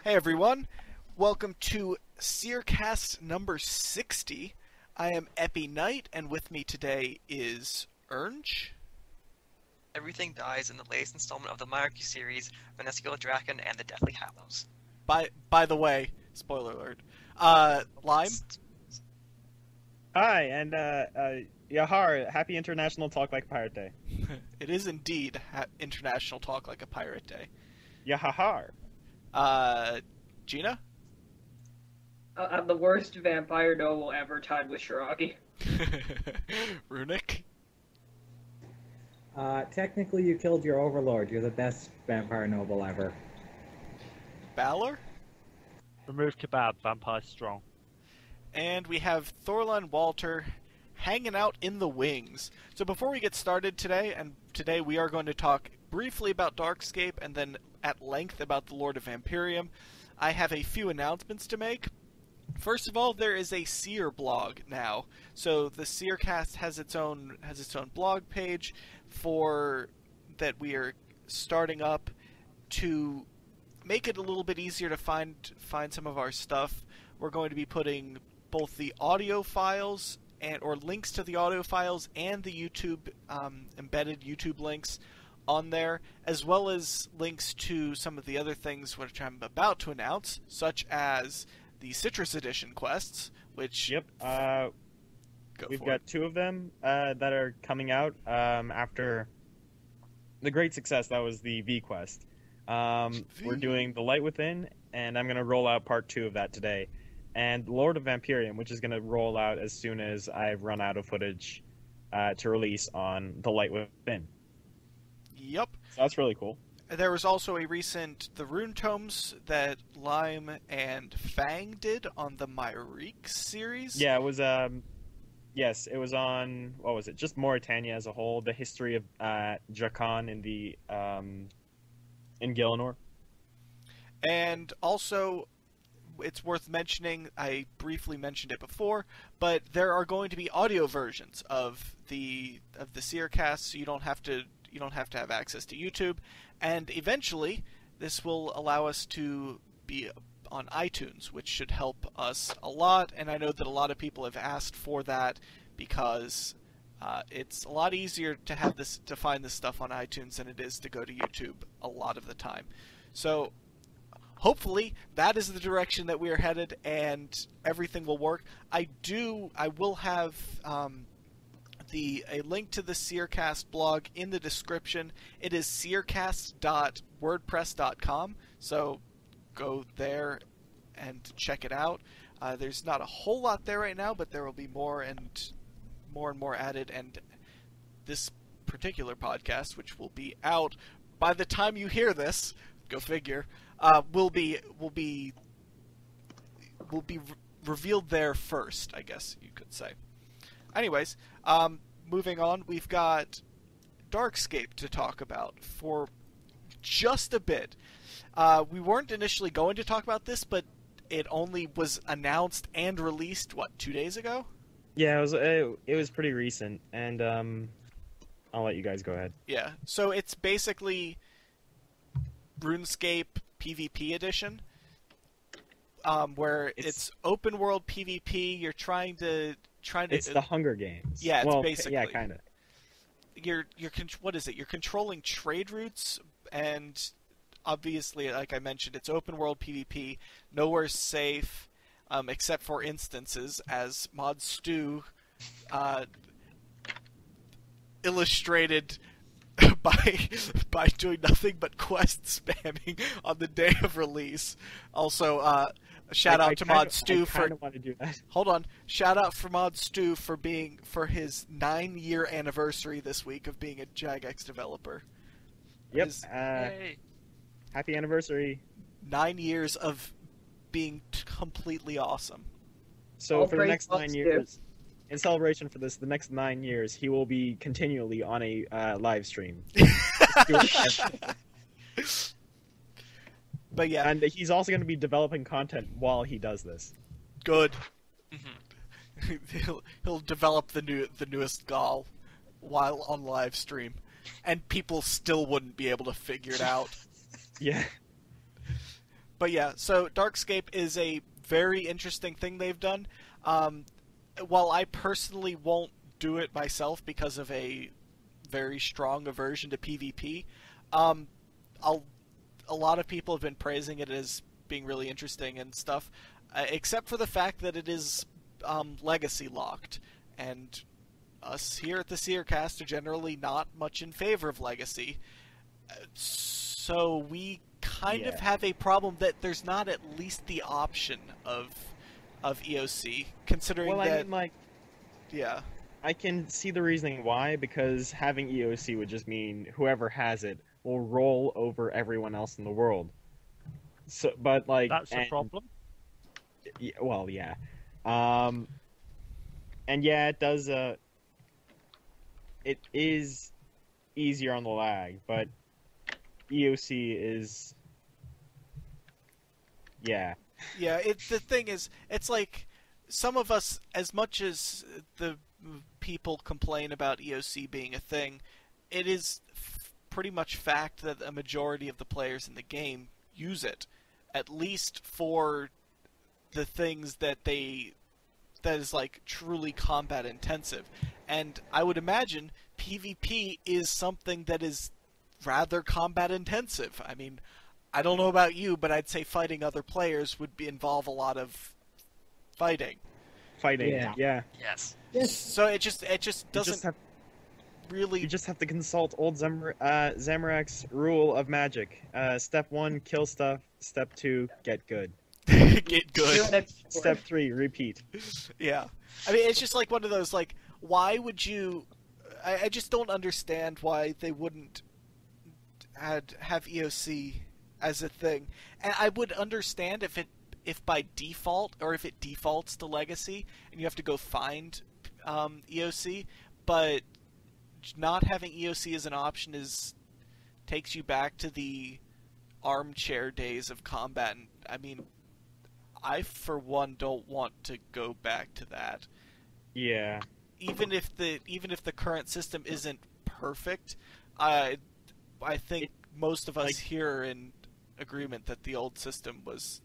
Hey everyone, welcome to Seercast number 60. I am ePiKnight, and with me today is Ernj. Everything dies in the latest installment of the Myreque series, Venescula Draken and the Deathly Hallows. By the way, spoiler alert. Lime. Hi, and Yahar, happy International Talk Like a Pirate Day. It is indeed International Talk Like a Pirate Day. Yahar. Geena? I'm the worst vampire noble ever, tied with Shiragi. Runic? Technically you killed your overlord. You're the best vampire noble ever. Ballor? Remove kebab, vampire strong. And we have Thorlah and Walter hanging out in the wings. So before we get started today we are going to talk briefly about Darkscape and then at length about the Lord of Vampyrium, I have a few announcements to make. First of all, there is a Seer blog now. So the Seercast has its own blog page that we are starting up to make it a little bit easier to find some of our stuff. We're going to be putting both the audio files or links to the audio files and the YouTube embedded YouTube links on there, as well as links to some of the other things which I'm about to announce, such as the Citrus Edition quests, which... Yep, we've got two of them that are coming out after the great success that was the V quest. We're doing The Light Within, and I'm going to roll out part 2 of that today. And Lord of Vampyrium, which is going to roll out as soon as I've run out of footage to release on The Light Within. Yep. So that's really cool. There was also the rune tomes that Lime and Fang did on the Myreque series. Yeah, it was, yes, it was on, what was it, just Mauritania as a whole, the history of Drakon in Gielinor. And also, it's worth mentioning, I briefly mentioned it before, but there are going to be audio versions of the Seercast, so you don't have to have access to YouTube, and eventually this will allow us to be on iTunes, which should help us a lot. And I know that a lot of people have asked for that because it's a lot easier to find this stuff on iTunes than it is to go to YouTube a lot of the time. So hopefully that is the direction that we are headed, and everything will work. I will have a link to the Seercast blog in the description. It is seercast.wordpress.com, so go there and check it out. There's not a whole lot there right now, but there will be more and more added, and this particular podcast, which will be out by the time you hear this, go figure, will be revealed there first, I guess you could say. Anyways, moving on, we've got Darkscape to talk about for just a bit. We weren't initially going to talk about this, but it only was announced and released, 2 days ago? Yeah, it was pretty recent, and I'll let you guys go ahead. Yeah, so it's basically RuneScape PvP edition, where it's open world PvP. You're trying to. It's the Hunger Games. Yeah, it's basically. Yeah, kind of. What is it? You're controlling trade routes, and obviously, like I mentioned, it's open world PvP. Nowhere's safe, except for instances, as Mod Stu illustrated by doing nothing but quest spamming on the day of release. Also, shout out to Mod Stu for. Want to do that. Hold on. Shout out for Mod Stu for his 9-year anniversary this week of being a Jagex developer. Yep. Happy anniversary. 9 years of being completely awesome. So for the next 9 years, in celebration for this, the next 9 years, he will be continually on a live stream. But yeah, and he's also going to be developing content while he does this. Good. He'll develop the newest Gaul while on live stream, and people still wouldn't be able to figure it out. Yeah. But yeah, so Darkscape is a very interesting thing they've done. While I personally won't do it myself because of a very strong aversion to PvP, a lot of people have been praising it as being really interesting and stuff, except for the fact that it is legacy locked, and us here at the Seercast are generally not much in favor of legacy. So we kind of have a problem that there's not at least the option of EOC, considering that... I mean, like... Yeah. I can see the reasoning why, because having EOC would just mean whoever has it will roll over everyone else in the world. So, but, like... That's a problem? Well, yeah. And yeah, it does, it is easier on the lag, but EOC is... Yeah. Yeah, the thing is, it's like, some of us, as much as the people complain about EOC being a thing, it is pretty much fact that a majority of the players in the game use it, at least for the things that is like truly combat intensive. And I would imagine PvP is something that is rather combat intensive. I mean, I don't know about you, but I'd say fighting other players would involve a lot of fighting. Yeah. Yes. So it just doesn't really... You just have to consult old Zamorak's rule of magic. Step 1, kill stuff. Step 2, get good. Get good. Step 3, repeat. Yeah. I mean, it's just like one of those, like, why would you... I just don't understand why they wouldn't have EOC as a thing. And I would understand if by default, or if it defaults to Legacy, and you have to go find EOC, but not having EOC as an option takes you back to the armchair days of combat. And, I mean, I, for one, don't want to go back to that. Yeah. Even if the current system isn't perfect, I think most of us here are in agreement that the old system was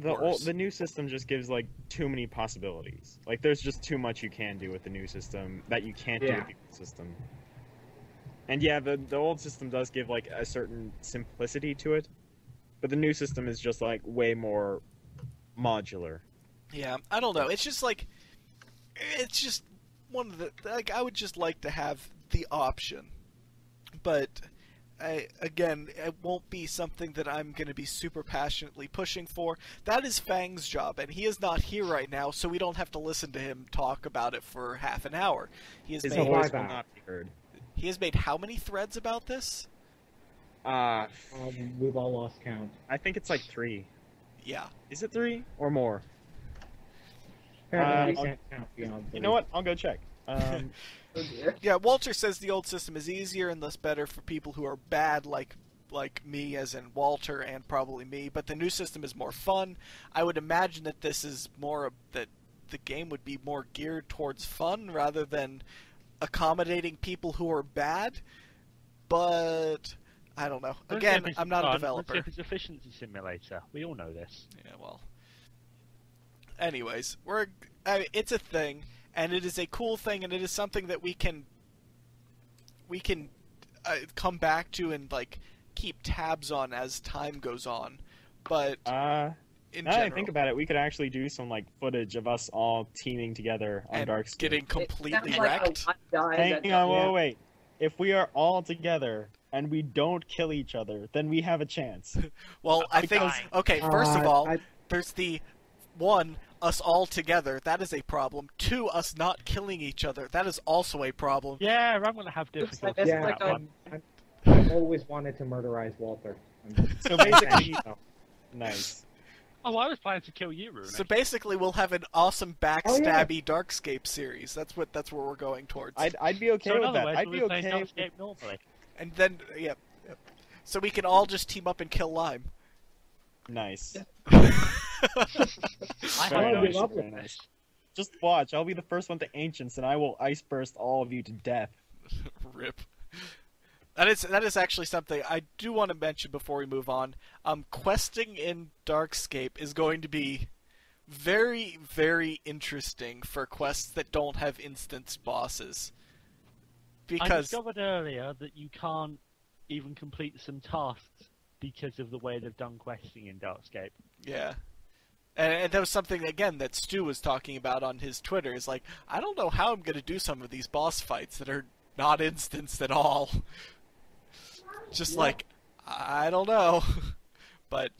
worse. The new system just gives, like, too many possibilities. Like, there's just too much you can do with the new system that you can't do with the old system. And yeah, the old system does give, like, a certain simplicity to it, but the new system is just, like, way more modular. Yeah, I don't know. It's just like, it's just one of the, like, I would just like to have the option, but again, it won't be something that I'm going to be super passionately pushing for. That is Fang's job, and he is not here right now, so we don't have to listen to him talk about it for half an hour. His voice will not be heard. He has made how many threads about this? We've all lost count. I think it's like 3. Yeah. Is it 3 or more? Apparently we can't count beyond 3. You know what? I'll go check. Yeah, Walter says the old system is easier and thus better for people who are bad, like me, as in Walter, and probably me. But the new system is more fun. I would imagine that this is more that the game would be more geared towards fun rather than accommodating people who are bad. But I don't know. Again, I'm not a developer. It's an efficiency simulator. We all know this. Yeah, well. Anyways, it's a thing. And it is a cool thing, and it is something that we can come back to and, like, keep tabs on as time goes on. But now that I think about it, we could actually do some, like, footage of us all teaming together on Darkscape. Getting completely wrecked. Hang on, wait. If we are all together and we don't kill each other, then we have a chance. Well, I think... Okay, first of all, there's the... 1, us all together, that is a problem. 2, us not killing each other, that is also a problem. Yeah, I'm gonna have difficulty. Yeah, I've always wanted to murderize Walter. So basically... Nice. Oh, I was planning to kill you, Runic. So basically we'll have an awesome backstabby Darkscape series. That's where we're going towards. I'd be okay with that. I'd be okay Darkscape normally. And then, yep. So we can all just team up and kill Liem. Nice. Very nice. Just watch. I'll be the first one to Ancients, and I will ice burst all of you to death. Rip. That is actually something I do want to mention before we move on. Questing in Darkscape is going to be very, very interesting for quests that don't have instance bosses. I Because discovered earlier that you can't even complete some tasks because of the way they've done questing in Darkscape. yeah. And that was something, again, that Stu was talking about on his Twitter. Is like, I don't know how I'm going to do some of these boss fights that are not instanced at all. Just like, I don't know. But,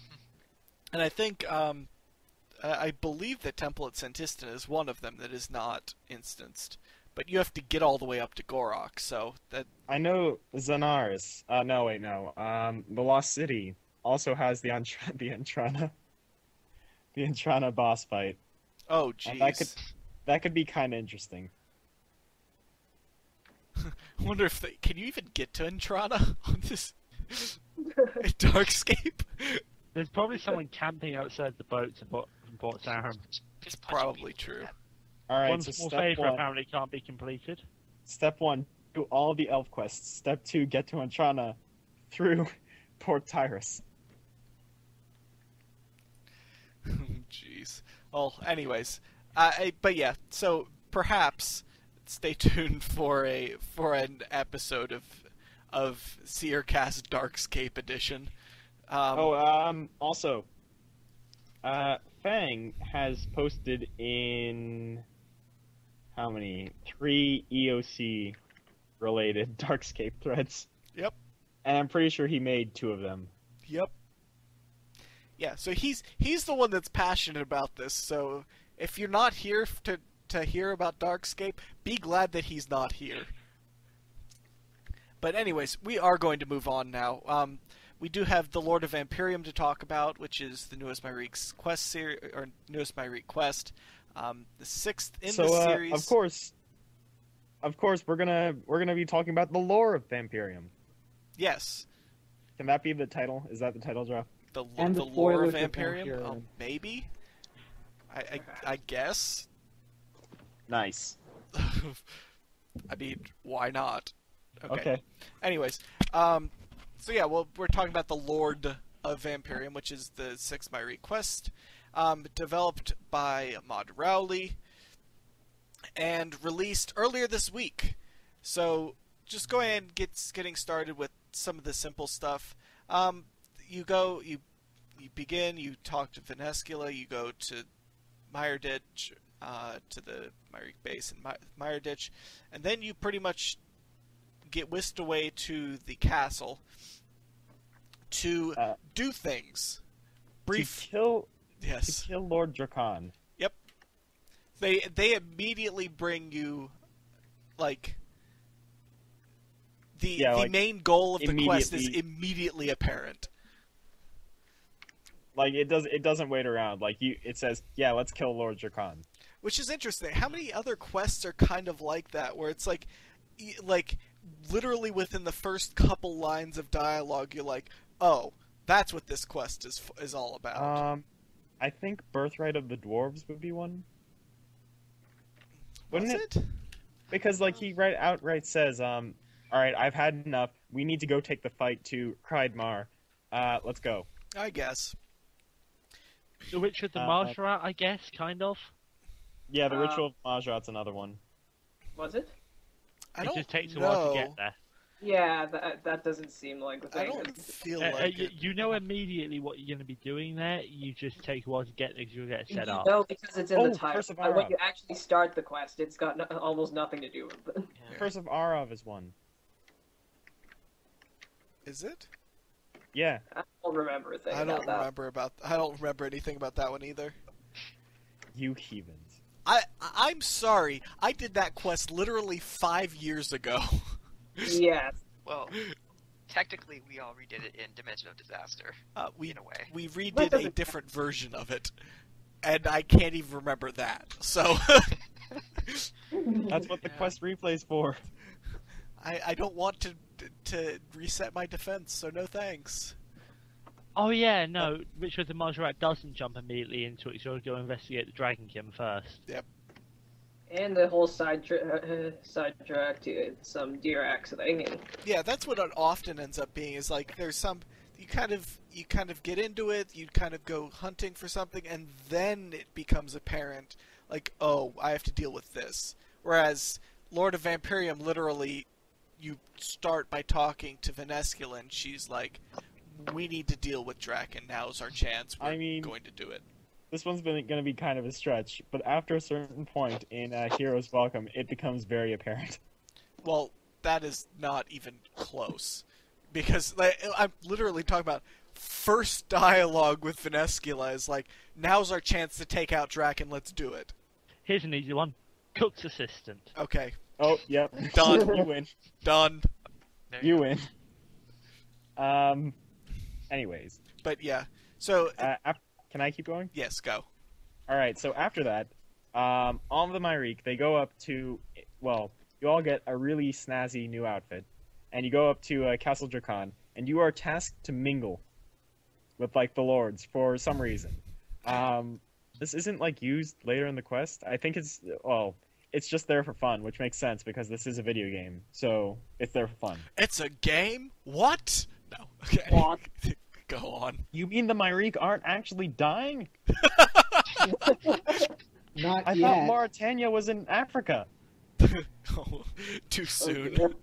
and I think, I believe that Temple at Santistan is one of them that is not instanced. But you have to get all the way up to Gorok, so that... I know Zanaris. No. The Lost City also has the Entrana boss fight. Oh, And jeez. that could be kind of interesting. I wonder if they... Can you even get to Entrana on this... Darkscape? There's probably someone camping outside the boats in Port Sarum. Just punch Probably me. true. All right, One so small step favour one. apparently can't be completed. Step 1, do all the elf quests. Step 2, get to Entrana through Port Tyrus. Jeez. Well, anyways, but yeah. So perhaps stay tuned for an episode of Seercast Darkscape edition. Also, Fang has posted in how many? 3 EOC related Darkscape threads. Yep. And I'm pretty sure he made 2 of them. Yep. Yeah. So he's the one that's passionate about this. So if you're not here to hear about Darkscape, be glad that he's not here. But anyways, we are going to move on now. We do have the Lord of Vampyrium to talk about, which is the newest Myreque's quest series, or newest Myreque quest, the 6th in the series. Of course, we're gonna be talking about the lore of Vampirium. Yes, Can that be the title? Is that the title, Joe? the And the lore of spoilers of Vampirium. Vampyrium. Oh, maybe. I guess. Nice. I mean, why not? Okay. Anyways, so yeah, well, we're talking about the Lord of Vampyrium, which is the 6th Myreque quest, developed by Mod Rowley, and released earlier this week. So, just go ahead and getting started with some of the simple stuff. You begin, you talk to Vanescula, you go to Myreditch, to the Myreque base in Myreditch, and then you pretty much get whisked away to the castle to do things. To Yes. kill Lord Drakon. Yep. They immediately bring you, like, the main goal of the quest is immediately apparent. Like it doesn't wait around. Like it says, yeah, let's kill Lord Drakon. Which is interesting. How many other quests are kind of like that, where it's like literally within the first couple lines of dialogue, you're like, oh, that's what this quest is all about. I think Birthright of the Dwarves would be one. Was Wouldn't it? Because like he outright says, all right, I've had enough. We need to go take the fight to Kreidmar. Let's go. I guess. The Witch of the Marshrat, I guess, kind of. Yeah, the Ritual of Majrat's another one. Was it? I It don't just takes a know. while to get there. Yeah, that doesn't seem like the I thing. don't feel like it. You know immediately what you're going to be doing there. You just take a while to get there because you'll get set up. No, because it's in the title. Curse of But when Arav. you actually start the quest, it's got almost nothing to do with it. Yeah. Curse of Arav is one. Is it? Yeah. I don't remember a thing I don't about that. I don't remember anything about that one either. You heathens. I'm sorry. I did that quest literally 5 years ago. Yes. Well, technically, we all redid it in Dimension of Disaster, in a way. We That redid a doesn't- different version of it, and I can't even remember that. So That's what the quest replay's for. I don't want to reset my defense. So no thanks. Oh yeah, no, Richard the Marshrat doesn't jump immediately into it. You've got to go investigate the Dragonkin first. And the whole sidetrack to some Dirac thing. And... Yeah, that's what it often ends up being. Is like there's some you kind of get into it, you kind of go hunting for something, and then it becomes apparent, like, oh, I have to deal with this. Whereas Lord of Vampyrium, literally, you start by talking to Vanescula, and she's like, we need to deal with Draken. Now's our chance. We're going to do it. This one's going to be kind of a stretch, but after a certain point in Hero's Welcome, it becomes very apparent. Well, that is not even close. Because like, I'm literally talking about first dialogue with Vanescula is like, now's our chance to take out Draken, let's do it. Here's an easy one. Cook's assistant. Okay. Oh, yep. Done. You win. Done. You win. Anyways. But yeah, so... can I keep going? Yes, go. Alright, so after that, all of the Myreque, they go up to... Well, you all get a really snazzy new outfit. And you go up to Castle Drakon, and you are tasked to mingle with, like, the lords for some reason. This isn't, like, used later in the quest. I think it's... Well, it's just there for fun, which makes sense, because this is a video game. So, it's there for fun. It's a game? What? No. Okay. What? Go on. You mean the Myreque aren't actually dying? Not I yet. thought Mauritania was in Africa. Oh, too soon.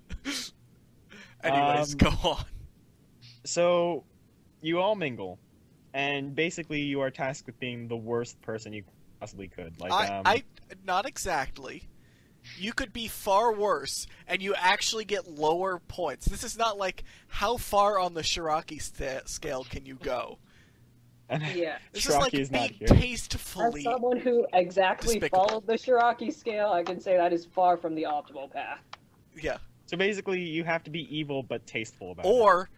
Anyways, go on. So, you all mingle, and basically you are tasked with being the worst person you possibly could. Like, I not exactly. You could be far worse, and you actually get lower points. This is not like, how far on the Myreque scale can you go? Yeah. This is like is not being here. tastefully... As someone who exactly despicable. followed the Myreque scale, I can say that is far from the optimal path. Yeah. So basically, you have to be evil but tasteful about it. Or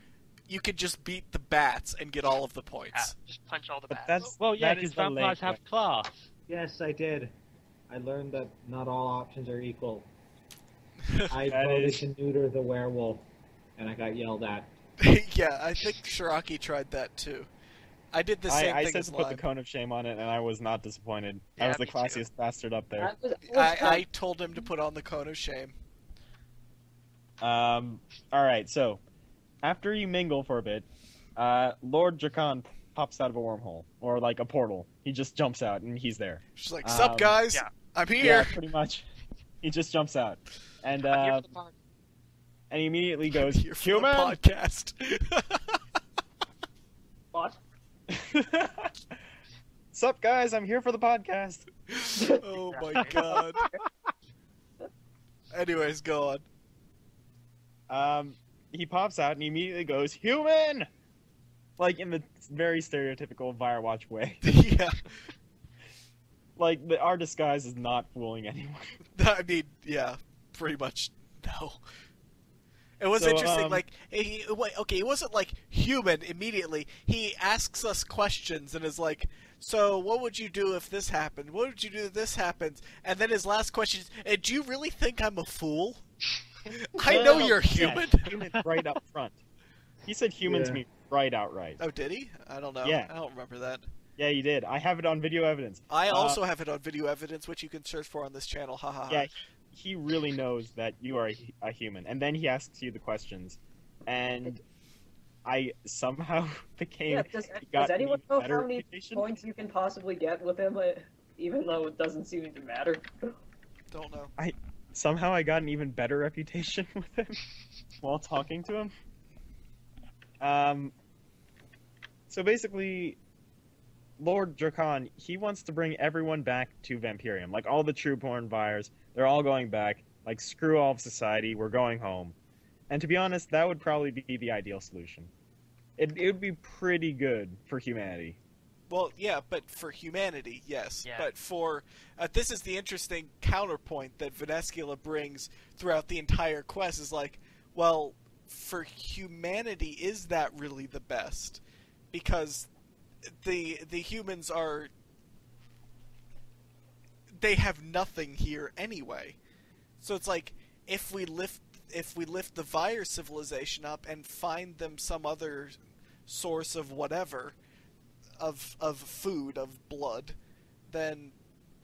you could just beat the bats and get all of the Yeah, points. just punch all the But bats. that's Well, yeah, that because is the vampires lame have way. class. Yes, I did. I learned that not all options are equal. I That voted is- to neuter the werewolf, and I got yelled at. Yeah, I think Myreque tried that too. I did the same I thing said as to put the Lime. cone of shame on it, and I was not disappointed. I Yeah, was the me too. classiest bastard up there. I told him to put on the cone of shame. Alright, so, after you mingle for a bit, Lord Drakon pops out of a wormhole, or like a portal. He just jumps out, and he's there. She's like, "Sup, guys? yeah. I'm Yeah, here." pretty much. He just jumps out. And, I'm here for the part. and he immediately I'm goes, here for the "Human!" podcast. What? Sup, guys? I'm here for the podcast. Oh my god. Anyways, go on. He pops out and he immediately goes, "Human!" Like in the very stereotypical Firewatch way. Yeah. Like our disguise is not fooling anyone. I mean, yeah, pretty much no. It was So, interesting, like, he wasn't like human immediately. He asks us questions and is like, so what would you do if this happened? What would you do if this happens? And then his last question is, do you really think I'm a fool? I know you're human. Yeah, human right up front. He said human to Yeah. me right outright. Oh, did he? I don't know. Yeah. I don't remember that. Yeah, you did. I have it on video evidence. I also have it on video evidence, which you can search for on this channel. Ha ha ha. Yeah, he really knows that you are a human, and then he asks you the questions, and I somehow became. Yeah, does got anyone me know better how many reputation. points you can possibly get with him, even though it doesn't seem to matter? Don't know. Somehow I got an even better reputation with him while talking to him. So basically, Lord Drakon, he wants to bring everyone back to Vampirium. Like, all the Trueborn Vyres, they're all going back. Like, screw all of society, we're going home. And to be honest, that would probably be the ideal solution. It would be pretty good for humanity. Well, yeah, but for humanity, yes. Yeah. But for... this is the interesting counterpoint that Vanescula brings throughout the entire quest, is like, well, for humanity, is that really the best? Because the humans are... They have nothing here anyway. So it's like, if we lift the Vyre civilization up and find them some other source of whatever... Of food, of blood, then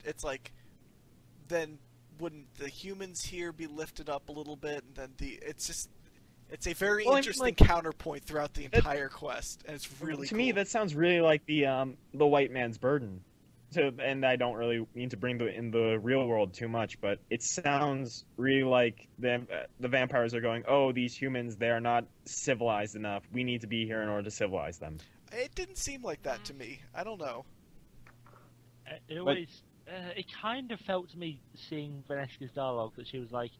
it's like, then wouldn't the humans here be lifted up a little bit? And then it's a very Well, I mean, interesting like, counterpoint throughout the entire quest, and it's really to cool. me that sounds really like the white man's burden. So, and I don't really mean to bring in the real world too much, but it sounds really like the vampires are going, oh, these humans, they are not civilized enough. We need to be here in order to civilize them. It didn't seem like that to me. I don't know. It kind of felt to me, seeing Vanessa's dialogue, that she was like,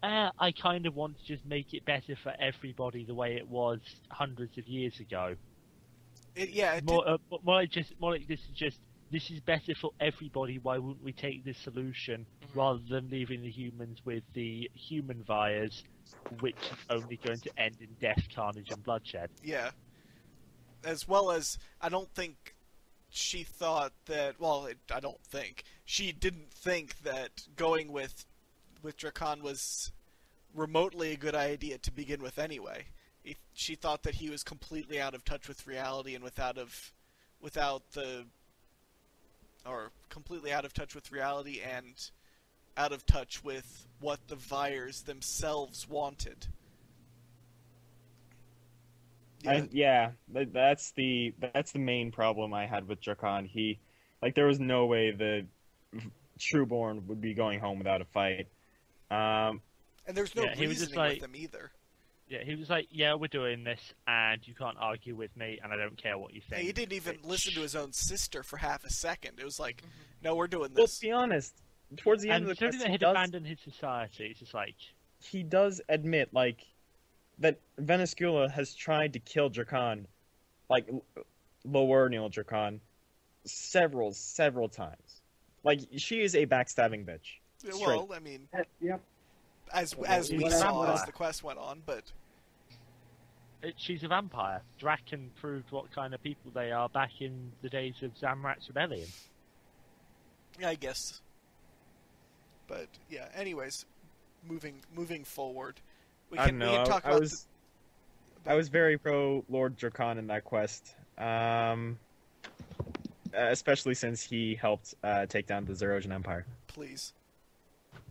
I kind of want to just make it better for everybody the way it was hundreds of years ago. More like this is better for everybody. Why wouldn't we take this solution rather than leaving the humans with the human virus, which is only going to end in death, carnage, and bloodshed? Yeah. As well as, I don't think she thought that. Well, I don't think she didn't think that going with Drakon was remotely a good idea to begin with. Anyway, she thought that he was completely out of touch with reality and completely out of touch with reality and out of touch with what the Vyres themselves wanted. That's the main problem I had with Drakon. There was no way the Trueborn would be going home without a fight. And there's no reasoning with him either. Yeah, he was like, yeah, we're doing this, and you can't argue with me, and I don't care what you think. Yeah, he didn't even listen to his own sister for half a second. It was like, no, we're doing this. Well, to be honest, towards the end of the quest, he'd abandoned his society. It's just like... He does admit, like, that Venescula has tried to kill Drakon, like, lower Neil Drakon, several times. Like, she is a backstabbing bitch. Well, I mean... Yep. As we saw as the quest went on, but... She's a vampire. Draken proved what kind of people they are back in the days of Zamrat's rebellion. Yeah, I guess. But, yeah, anyways, moving forward. We can talk about... I was very pro Lord Drakon in that quest. Especially since he helped take down the Zerosian Empire. Please.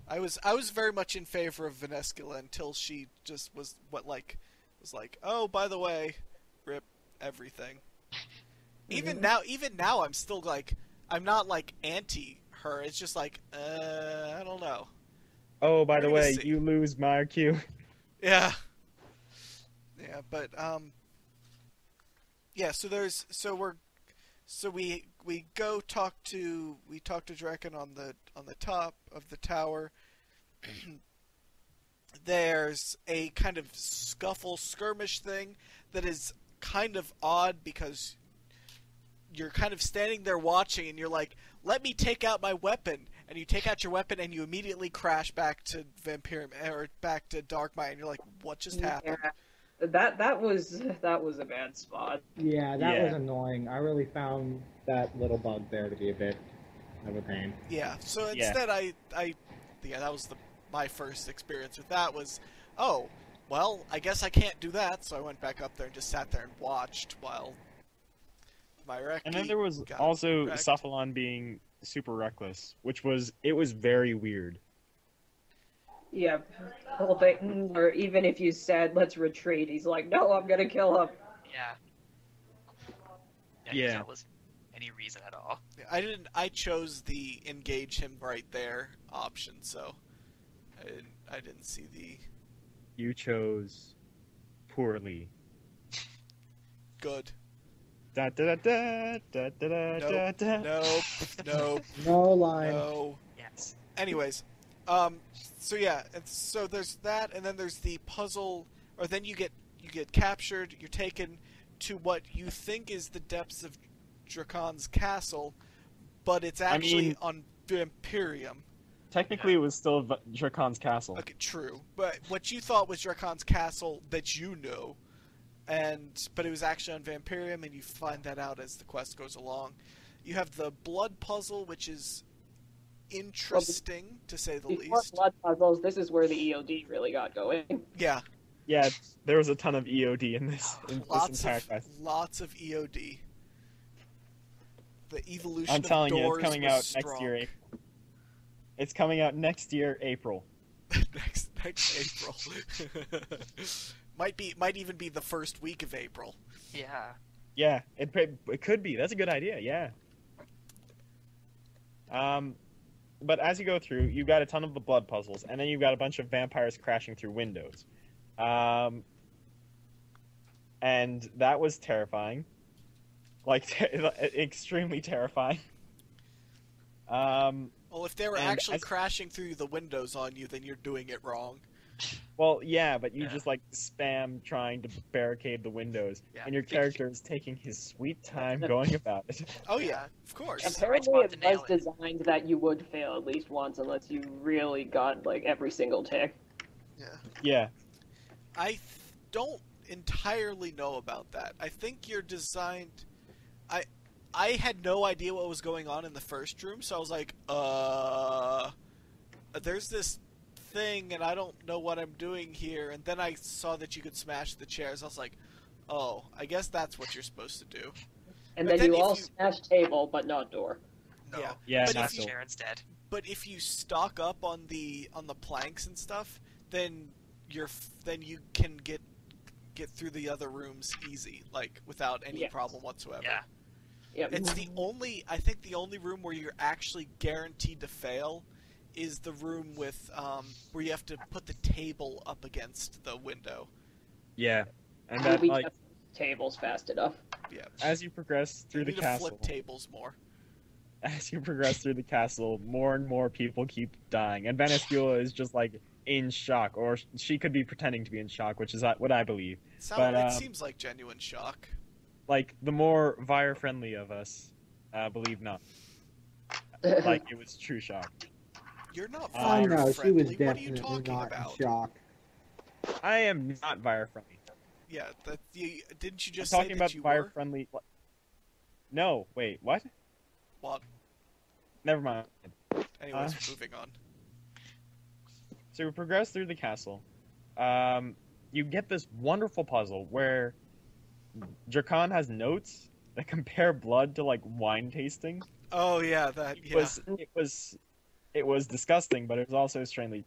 I was very much in favor of Venescula until she just was like, oh, by the way, rip everything. Even now, I'm still like, I'm not like anti her. It's just like, I don't know. Oh, by the way, you lose Myreque. Yeah. Yeah, but yeah. So we go talk to Drakon on the top of the tower. There's a kind of skirmish thing that is kind of odd because you're kind of standing there watching and you're like, let me take out my weapon, and you take out your weapon and you immediately crash back to Vampirium or back to Darkmire, and you're like, what just happened? That was a bad spot. Yeah, that was annoying. I really found that little bug there to be a bit of a pain. Yeah, so instead that was my first experience with that was, oh, well, I guess I can't do that, so I went back up there and just sat there and watched while Myreque. And then there was also Cephalon being super reckless, which was very weird. Yeah, whole thing, or even if you said, let's retreat, he's like, no, I'm gonna kill him. Yeah. That wasn't any reason at all. I chose the engage him right there option, so I didn't see the... You chose poorly. Good. Da da da da da da da. Nope. No line. No. Yes. Anyways, so yeah, and so there's that, and then there's the puzzle, or then you get captured, you're taken to what you think is the depths of Drakon's castle, but it's actually on Vampirium. Technically, it was still Drakon's castle. Okay, true, but what you thought was Drakon's castle that you know, but it was actually on Vampirium, and you find that out as the quest goes along. You have the blood puzzle, which is interesting, to say the least. Blood puzzles, this is where the EOD really got going. Yeah. Yeah, there was a ton of EOD in this entire quest. Lots of EOD. The evolution I'm telling of you, doors it's coming was out strong. next year. It's coming out next year, April. next April. might even be the first week of April. Yeah. Yeah, it could be. That's a good idea. Yeah. But as you go through, you've got a ton of the blood puzzles, and then you've got a bunch of vampires crashing through windows. And that was terrifying. Like, extremely terrifying. Well, if they were actually crashing through the windows on you, then you're doing it wrong. Well, yeah, but you just, like, spam trying to barricade the windows, and your character is taking his sweet time going about it. Oh, yeah, of course. Apparently it was designed that you would fail at least once unless you really got, like, every single tick. Yeah. I don't entirely know about that. I think you're designed... I had no idea what was going on in the first room, so I was like, there's this thing, and I don't know what I'm doing here, and then I saw that you could smash the chairs. I was like, oh, I guess that's what you're supposed to do. And then you smash table, but not door. No. Yeah, but not chair instead. But if you stock up on the planks and stuff, then you can get through the other rooms easy, like without any problem whatsoever. Yeah. Yep. It's I think the only room where you're actually guaranteed to fail is the room with where you have to put the table up against the window. Yeah, and that, like, tables fast enough. Yeah. As you progress through the castle, flip tables more. As you progress through the castle, more and more people keep dying, and Vanescula is just like in shock, or she could be pretending to be in shock, which is what I believe. It seems like genuine shock. Like, the more Vire-friendly of us believe not. Like, it was true shock. You're not Oh no, she was What are you definitely talking not about? in shock. I am not Vire-friendly. Yeah, didn't you just I'm say talking that about you Vire-friendly... No, wait, what? What? Never mind. Anyways, moving on. So we progress through the castle. You get this wonderful puzzle where Drakan has notes that compare blood to, like, wine tasting. Oh yeah, It was disgusting, but it was also strangely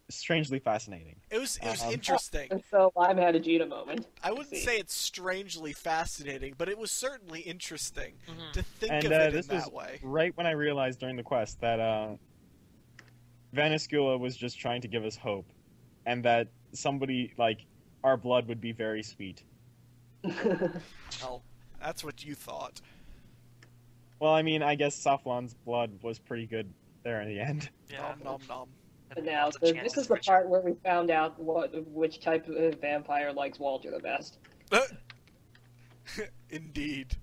fascinating. It was interesting. So I've had a Geena moment. I wouldn't say it's strangely fascinating, but it was certainly interesting to think And of it this in was that way. right when I realized during the quest that Vanescula was just trying to give us hope, and that somebody, like, our blood would be very sweet. Oh, that's what you thought. Well, I mean, I guess Saflan's blood was pretty good there in the end. Yeah. Nom nom nom. But now, so this is the part where we found out which type of vampire likes Walter the best. Indeed.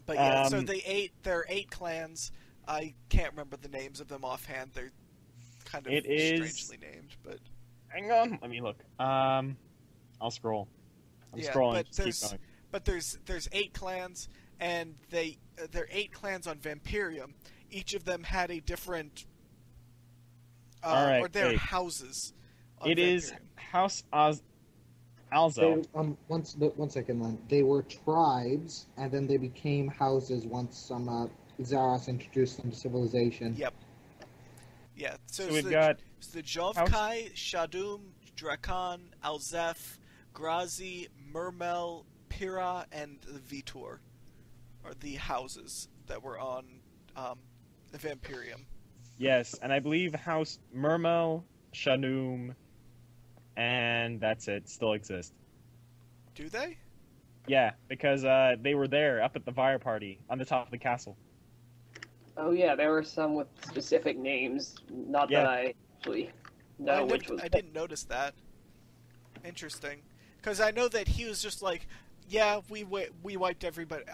But yeah, so there are 8 clans. I can't remember the names of them offhand. They're kind of strangely named, but... Hang on, let me look. I'll scroll. I'm scrolling. But there's 8 clans, and they're 8 clans on Vampirium. Each of them had a different... or they're houses on It Vampirium. is House Alzo. One second, Len. They were tribes, and then they became houses once some Zaros introduced them to civilization. Yep. Yeah, so we've got the Jovkai, Shadum, Drakan, Alzef, Grazi, Murmel, Pira, and the Vitor are the houses that were on the Vampirium. Yes, and I believe House Murmel, Shadum, and that's it, still exist. Do they? Yeah, because they were there up at the fire party on the top of the castle. Oh yeah, there were some with specific names. Not that I actually know which was. I didn't notice that. Interesting, because I know that he was just like, yeah, we wiped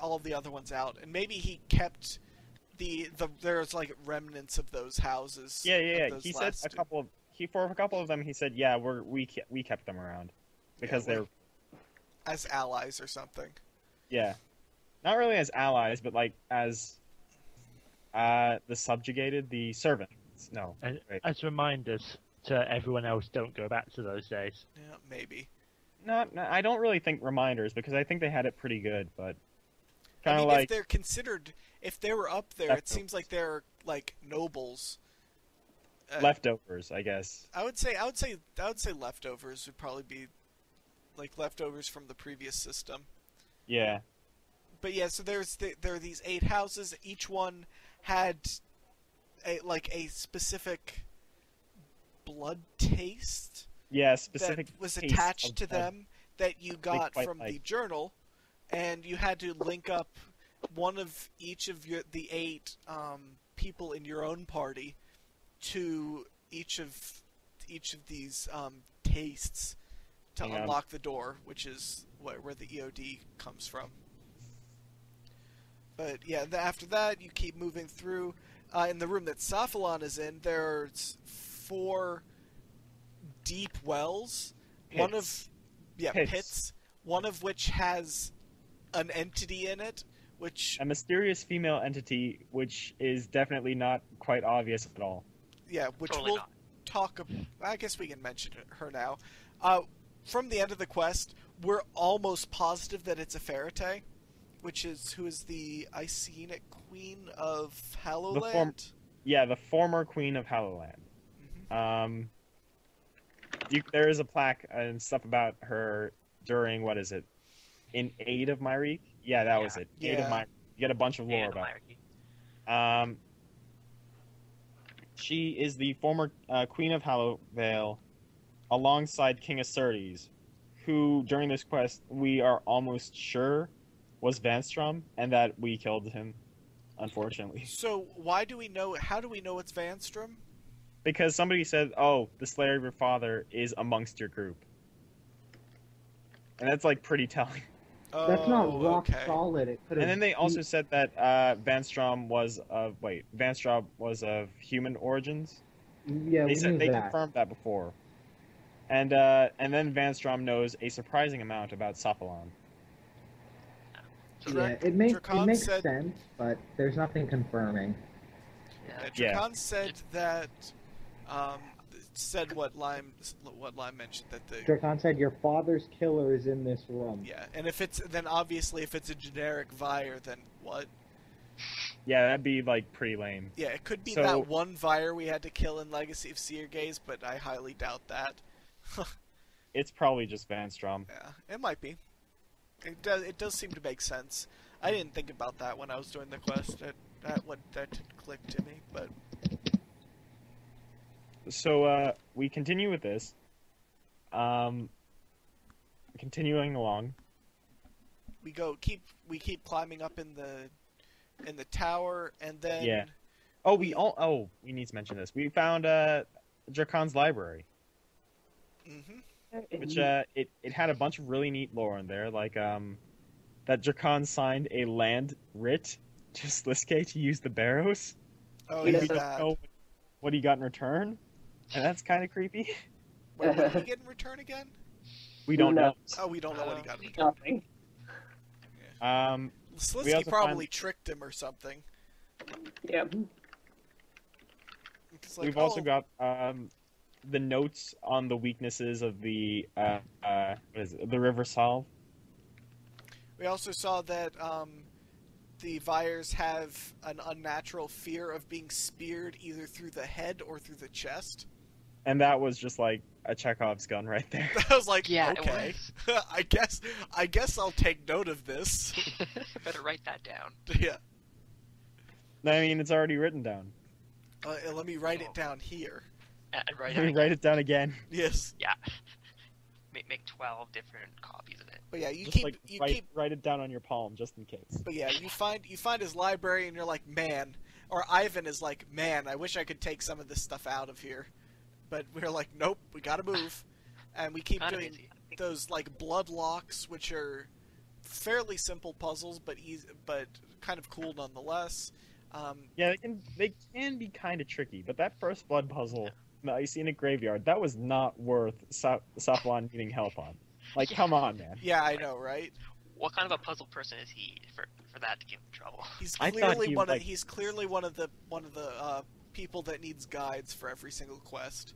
all of the other ones out, and maybe he kept there's like remnants of those houses. Yeah. He said for a couple of them, he said, yeah, we kept them around because they're as allies or something. Yeah, not really as allies, but like as the subjugated, the servants. No, as reminders to everyone else, don't go back to those days. Yeah, maybe. No, I don't really think reminders, because I think they had it pretty good, but Kind of if they're considered, if they were up there, it seems like they're like nobles. Leftovers, I guess. I would say leftovers would probably be like leftovers from the previous system. Yeah. But yeah, so there are these 8 houses. Each one had a specific blood taste. Yeah, specific that was taste attached to blood. them that you got from the journal, and you had to link up one of each of the 8 people in your own party to each of these tastes to unlock the door, which is where the EOD comes from. But yeah, after that, you keep moving through. In the room that Saphalon is in, there's 4 deep wells. Pits. Pits. One of which has an entity in it, which a mysterious female entity, which is definitely not quite obvious at all. Yeah, which totally we'll not. talk. I guess we can mention her now. From the end of the quest, we're almost positive that it's a Ferrite, who is the Icenic Queen of Hallowland. The former Queen of Hallowland. Mm-hmm. There is a plaque and stuff about her during, what is it, in Aid of Myreque? Yeah, that was it. Aid of Myreque. You get a bunch of lore about it. She is the former Queen of Hallowvale, alongside King Acertes, who, during this quest, we are almost sure was Vanstrom, and that we killed him, unfortunately. So how do we know it's Vanstrom? Because somebody said, "Oh, the Slayer of your father is amongst your group," and that's like pretty telling. That's not rock solid. It could have. And then they also said that Vanstrom was of human origins. Yeah, they confirmed that before. And then Vanstrom knows a surprising amount about Saphalon. Yeah, it makes sense, but there's nothing confirming. Drakan said that. Said what Liem mentioned, that the Drakan said your father's killer is in this room. Yeah, and if it's a generic Vire, then what? Yeah, that'd be like pretty lame. Yeah, it could be that one Vire we had to kill in Legacy of Seergaze, but I highly doubt that. It's probably just Vanstrom. Yeah, it might be. It does seem to make sense. I didn't think about that when I was doing the quest. That didn't click to me, but. So we continue with this. Continuing along. We keep climbing up in the tower, and then. Yeah. We need to mention this. We found Drakan's library. Mm-hmm. Which it had a bunch of really neat lore in there, like that Drakan signed a land writ to Sliske to use the barrows. Oh, we yeah, don't know what he got in return, and that's kind of creepy. What did he get in return again? We don't know. Oh, we don't know what he got in return. Nothing. Yeah. Sliske probably tricked him or something. Yeah. We've also got the notes on the weaknesses of the the River Salve. We also saw that the Vires have an unnatural fear of being speared either through the head or through the chest. And that was just like a Chekhov's gun right there. I was like, yeah, okay, I guess I'll take note of this. Better write that down. Yeah. I mean, it's already written down. Let me write it down here. And write it down again. Yes. Yeah. Make 12 different copies of it. But yeah, you just keep write it down on your palm just in case. But yeah, you find his library and you're like, man, or Ivan is like, man, I wish I could take some of this stuff out of here. But we're like, nope, we gotta move. And we keep doing those like blood locks, which are fairly simple puzzles, but kind of cool nonetheless. Yeah, they can be kind of tricky, but that first blood puzzle, the Icenic Graveyard, that was not worth Saphalon needing help on. Like, come on, man. Yeah, I know, right? What kind of a puzzle person is he for that to give him trouble? He's clearly one of the people that needs guides for every single quest.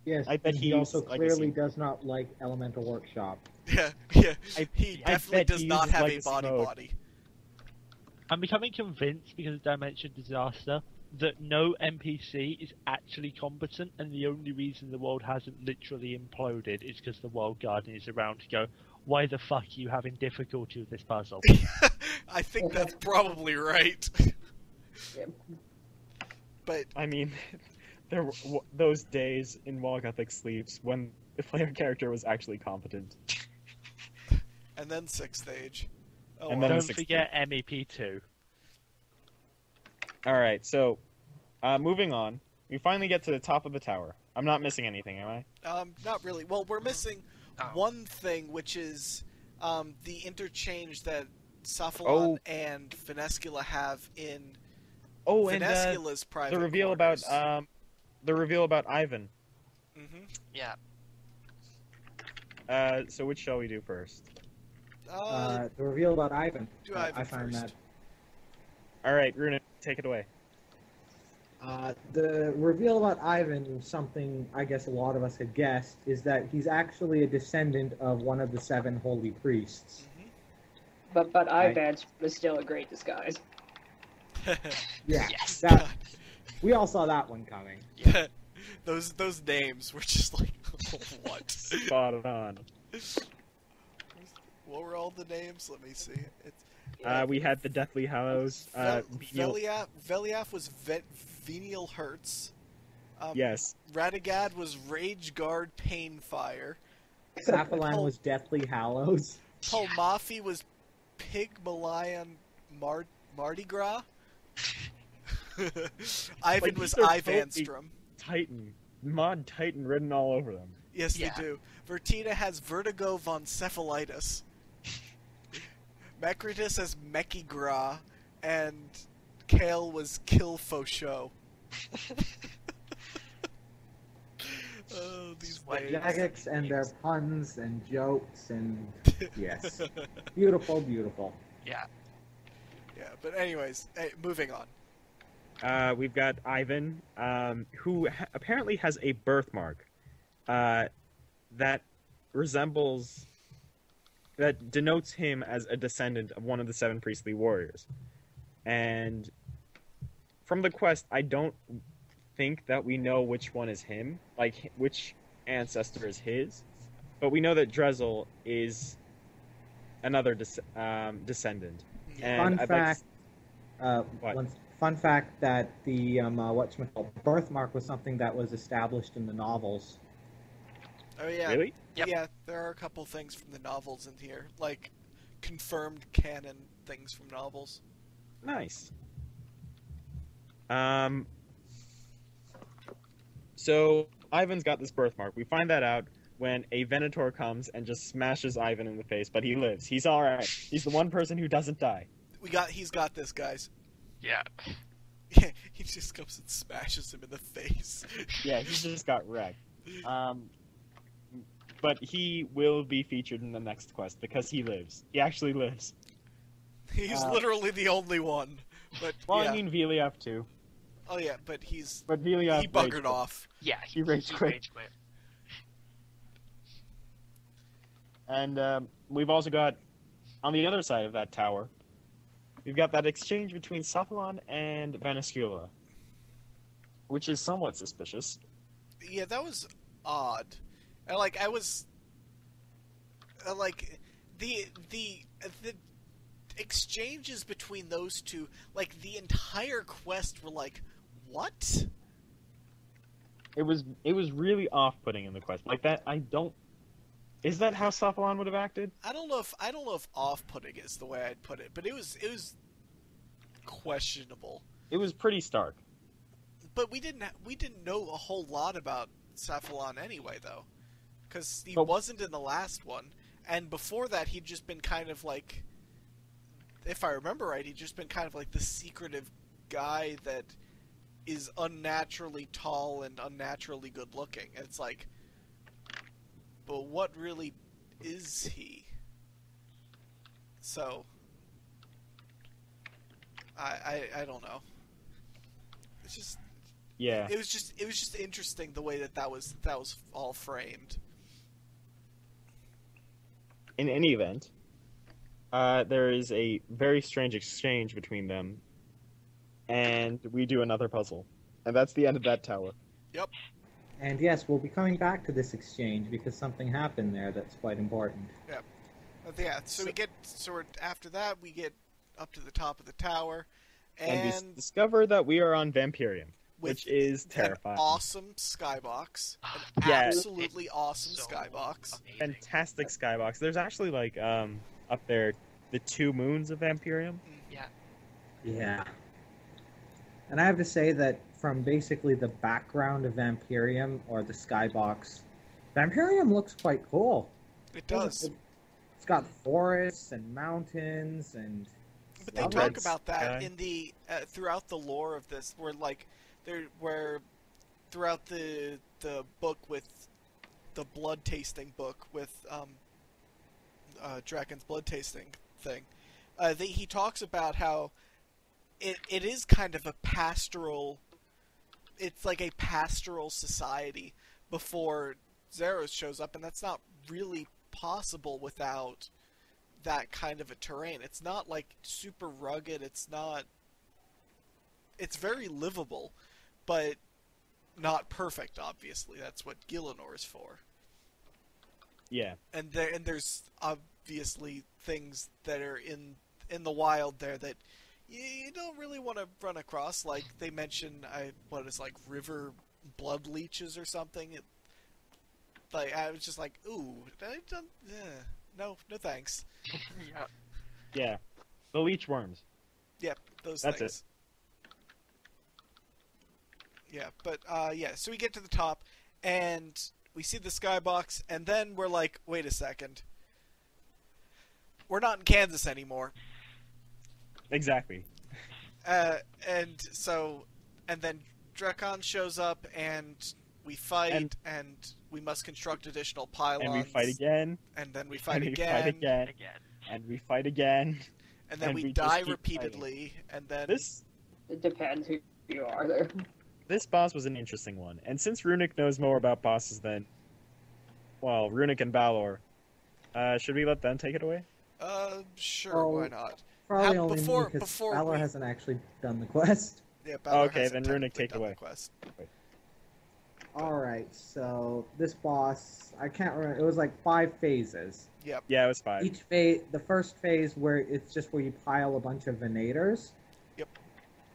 Yes, I bet he also clearly does not like Elemental Workshop. Yeah. He definitely does not have a body. I'm becoming convinced, because of Dimension Disaster, that no NPC is actually competent, and the only reason the world hasn't literally imploded is because the World Guardian is around to go, why the fuck are you having difficulty with this puzzle? I think that's probably right. But I mean, there were those days in Wall Gothic Sleeps when the player character was actually competent. And then 6th stage. Oh, And well. then Don't forget MEP2. Alright, so, moving on. We finally get to the top of the tower. I'm not missing anything, am I? Not really. Well, we're missing Oh. one thing, which is the interchange that Cephalon and Finescula have in Finescula's private the reveal quarters. about Ivan. Mm-hmm. Yeah. So which shall we do first? The reveal about Ivan. Do Ivan I find first. that. Alright, Runic, take it away. The reveal about Ivan, something I guess a lot of us had guessed, is that he's actually a descendant of one of the 7 holy priests. But Ivan was still a great disguise. Yeah, Yes. that, we all saw that one coming. Yeah. those names were just like, what? Spot on. What were all the names? Let me see. It's, We had the Deathly Hallows. Veliaf was Venial Hertz. Yes. Radagad was Rage Guard Painfire. Cephalon was Deathly Hallows. Polmafi was Pygmalion Mardi Gras. Ivan Like, was these are Ivanstrom. Titan. Mod Titan written all over them. Yes, Yeah. they do. Vertina has Vertigo von Cephalitis. Mecritus has Mechigra, and Kale was Kill Fauchot. Oh, these names. Jagex and their puns and jokes and yes. Beautiful, beautiful. Yeah. Yeah, but anyways, hey, moving on. We've got Ivan, who apparently has a birthmark that denotes him as a descendant of one of the 7 priestly warriors. And from the quest, I don't think that we know which one is him, like which ancestor is his, but we know that Drezel is another descendant. And Fun fact that the birthmark was something that was established in the novels. Oh yeah. Really? Yep. Yeah, there are a couple things from the novels in here, like confirmed canon things from novels. Nice. So Ivan's got this birthmark. We find that out when a Venator comes and just smashes Ivan in the face, but he lives. He's all right. He's the one person who doesn't die. He's got this, guys. Yeah. Yeah, he just comes and smashes him in the face. Yeah, he just got wrecked. But he will be featured in the next quest because he lives. He actually lives. He's literally the only one. But Well, yeah. I mean Veliav too. Oh yeah, but But Veliav he buggered off. Yeah. He rage quit. rage quit. And we've also got, on the other side of that tower, we've got that exchange between Cephalon and Vaniscula, which is somewhat suspicious. Yeah, that was odd. And like I was like the exchanges between those two, like the entire quest were like, what? It was really off-putting in the quest. Like that, is that how Cephalon would have acted? I don't know if off-putting is the way I'd put it, but it was questionable. It was pretty stark. But we didn't know a whole lot about Cephalon anyway, though, because he But- wasn't in the last one, and before that he'd just been kind of like, if I remember right, he'd just been kind of like the secretive guy that is unnaturally tall and unnaturally good looking. And it's like, but what really is he? So I don't know. It's just Yeah. it was just interesting the way that was all framed. In any event, there is a very strange exchange between them, and we do another puzzle. And that's the end of that tower. Yep. And yes, we'll be coming back to this exchange because something happened there that's quite important. Yep. Yeah, so after that, we get up to the top of the tower, and we discover that we are on Vampirium, which is terrifying. An awesome skybox. An absolutely awesome skybox. Amazing. Fantastic skybox. There's actually, like, up there, the 2 moons of Vampirium. Yeah. Yeah. And I have to say that from basically the background of Vampirium, or the skybox, Vampirium looks quite cool. It does. It's got forests and mountains and... But they talk about that in the throughout the lore of this, where throughout the book with the blood tasting book with Draken's blood tasting thing, he talks about how it is kind of a pastoral. It's like a pastoral society before Zeros shows up, and that's not really possible without that kind of a terrain. It's not like super rugged. It's very livable, but not perfect. Obviously, that's what Gielinor is for. Yeah. And there's obviously things that are in the wild there that you don't really want to run across. Like they mention, river blood leeches or something. I was just like, ooh, no thanks. Yeah. Yeah. The leech worms. Yep, those That's things. Yeah, but so we get to the top and we see the skybox, and then we're like, wait a second. We're not in Kansas anymore. Exactly. And then Drakon shows up, and we fight, and we must construct additional pylons. And we fight again. And then we fight and again. We fight again. And we fight again. And then we die repeatedly. Fighting. And then... It depends who you are there. This boss was an interesting one. And since Runic knows more about bosses than... Well, Runic and Ballor, should we let them take it away? Sure, why not? Probably only because Ballor hasn't actually done the quest. Yeah, Ballor okay, then Runic take it away. Alright, so this boss, I can't remember, it was like 5 phases. Yep. Yeah, it was 5. Each phase, the first phase where it's just where you pile a bunch of Venators. Yep.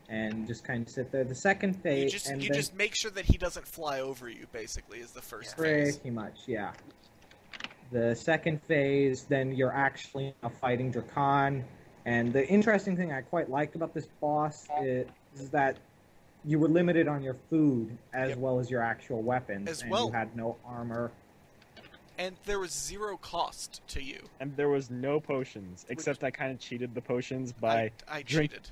And just kind of sit there. The second phase... You just make sure that he doesn't fly over you, basically, is the first phase. Pretty much, yeah. The second phase, then you're actually fighting Drakon. And the interesting thing I quite liked about this boss is that you were limited on your food as well as your actual weapons. You had no armor. And there was 0 cost to you. And there was no potions, except I kind of cheated the potions by... I cheated.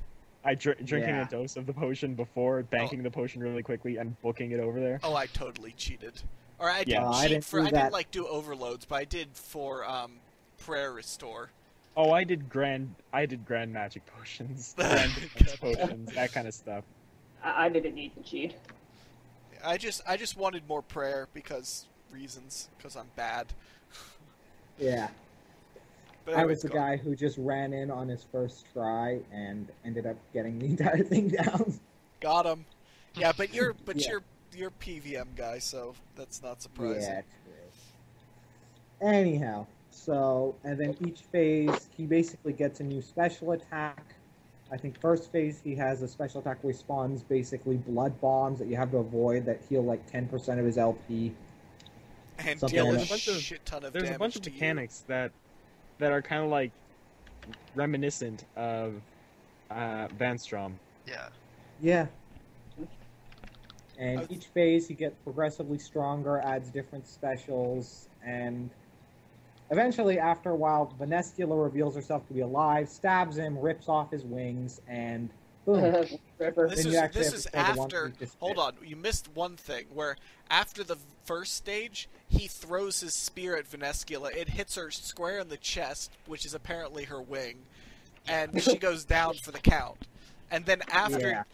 Drinking a dose of the potion before, banking the potion really quickly, and booking it over there. Oh, I totally cheated. Or I didn't do overloads, but I did for prayer restore. Oh, I did grand magic potions, grand potions, that kind of stuff. I didn't need to cheat. I just wanted more prayer because I'm bad. Yeah. But I was the guy who just ran in on his first try and ended up getting the entire thing down. Got him. Yeah, but you're PVM guy, so that's not surprising. Yeah, true. Anyhow, and then each phase he basically gets a new special attack. I think first phase he has a special attack where he spawns basically blood bombs that you have to avoid that heal like 10% of his LP. And deal a shit ton of damage. There's a bunch of mechanics that are kind of like reminiscent of Vanstrom. Yeah. Yeah. And each phase he gets progressively stronger, adds different specials, and eventually, after a while, Vanescula reveals herself to be alive, stabs him, rips off his wings, and boom. This is after... Hold on, you missed one thing, where after the first stage, he throws his spear at Vanescula. It hits her square in the chest, which is apparently her wing, and she goes down for the count. And then after...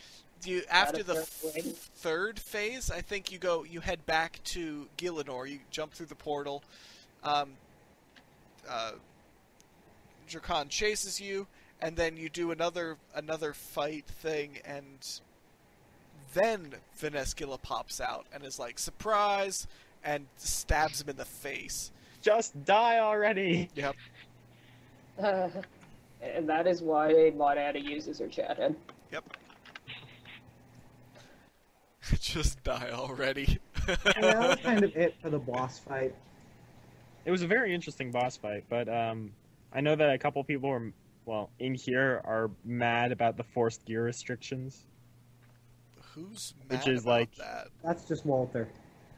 After the third phase, I think you head back to Gielinor. You jump through the portal. Drakon chases you, and then you do another fight thing, and then Vanescula pops out and is like, surprise, and stabs him in the face. Just die already! Yep. And that is why Monada uses her chat-in. Yep. Just die already. Yeah, that was kind of it for the boss fight. It was a very interesting boss fight, but I know that a couple people are, in here are mad about the forced gear restrictions. Who's mad Which is about like... that? That's just Walter.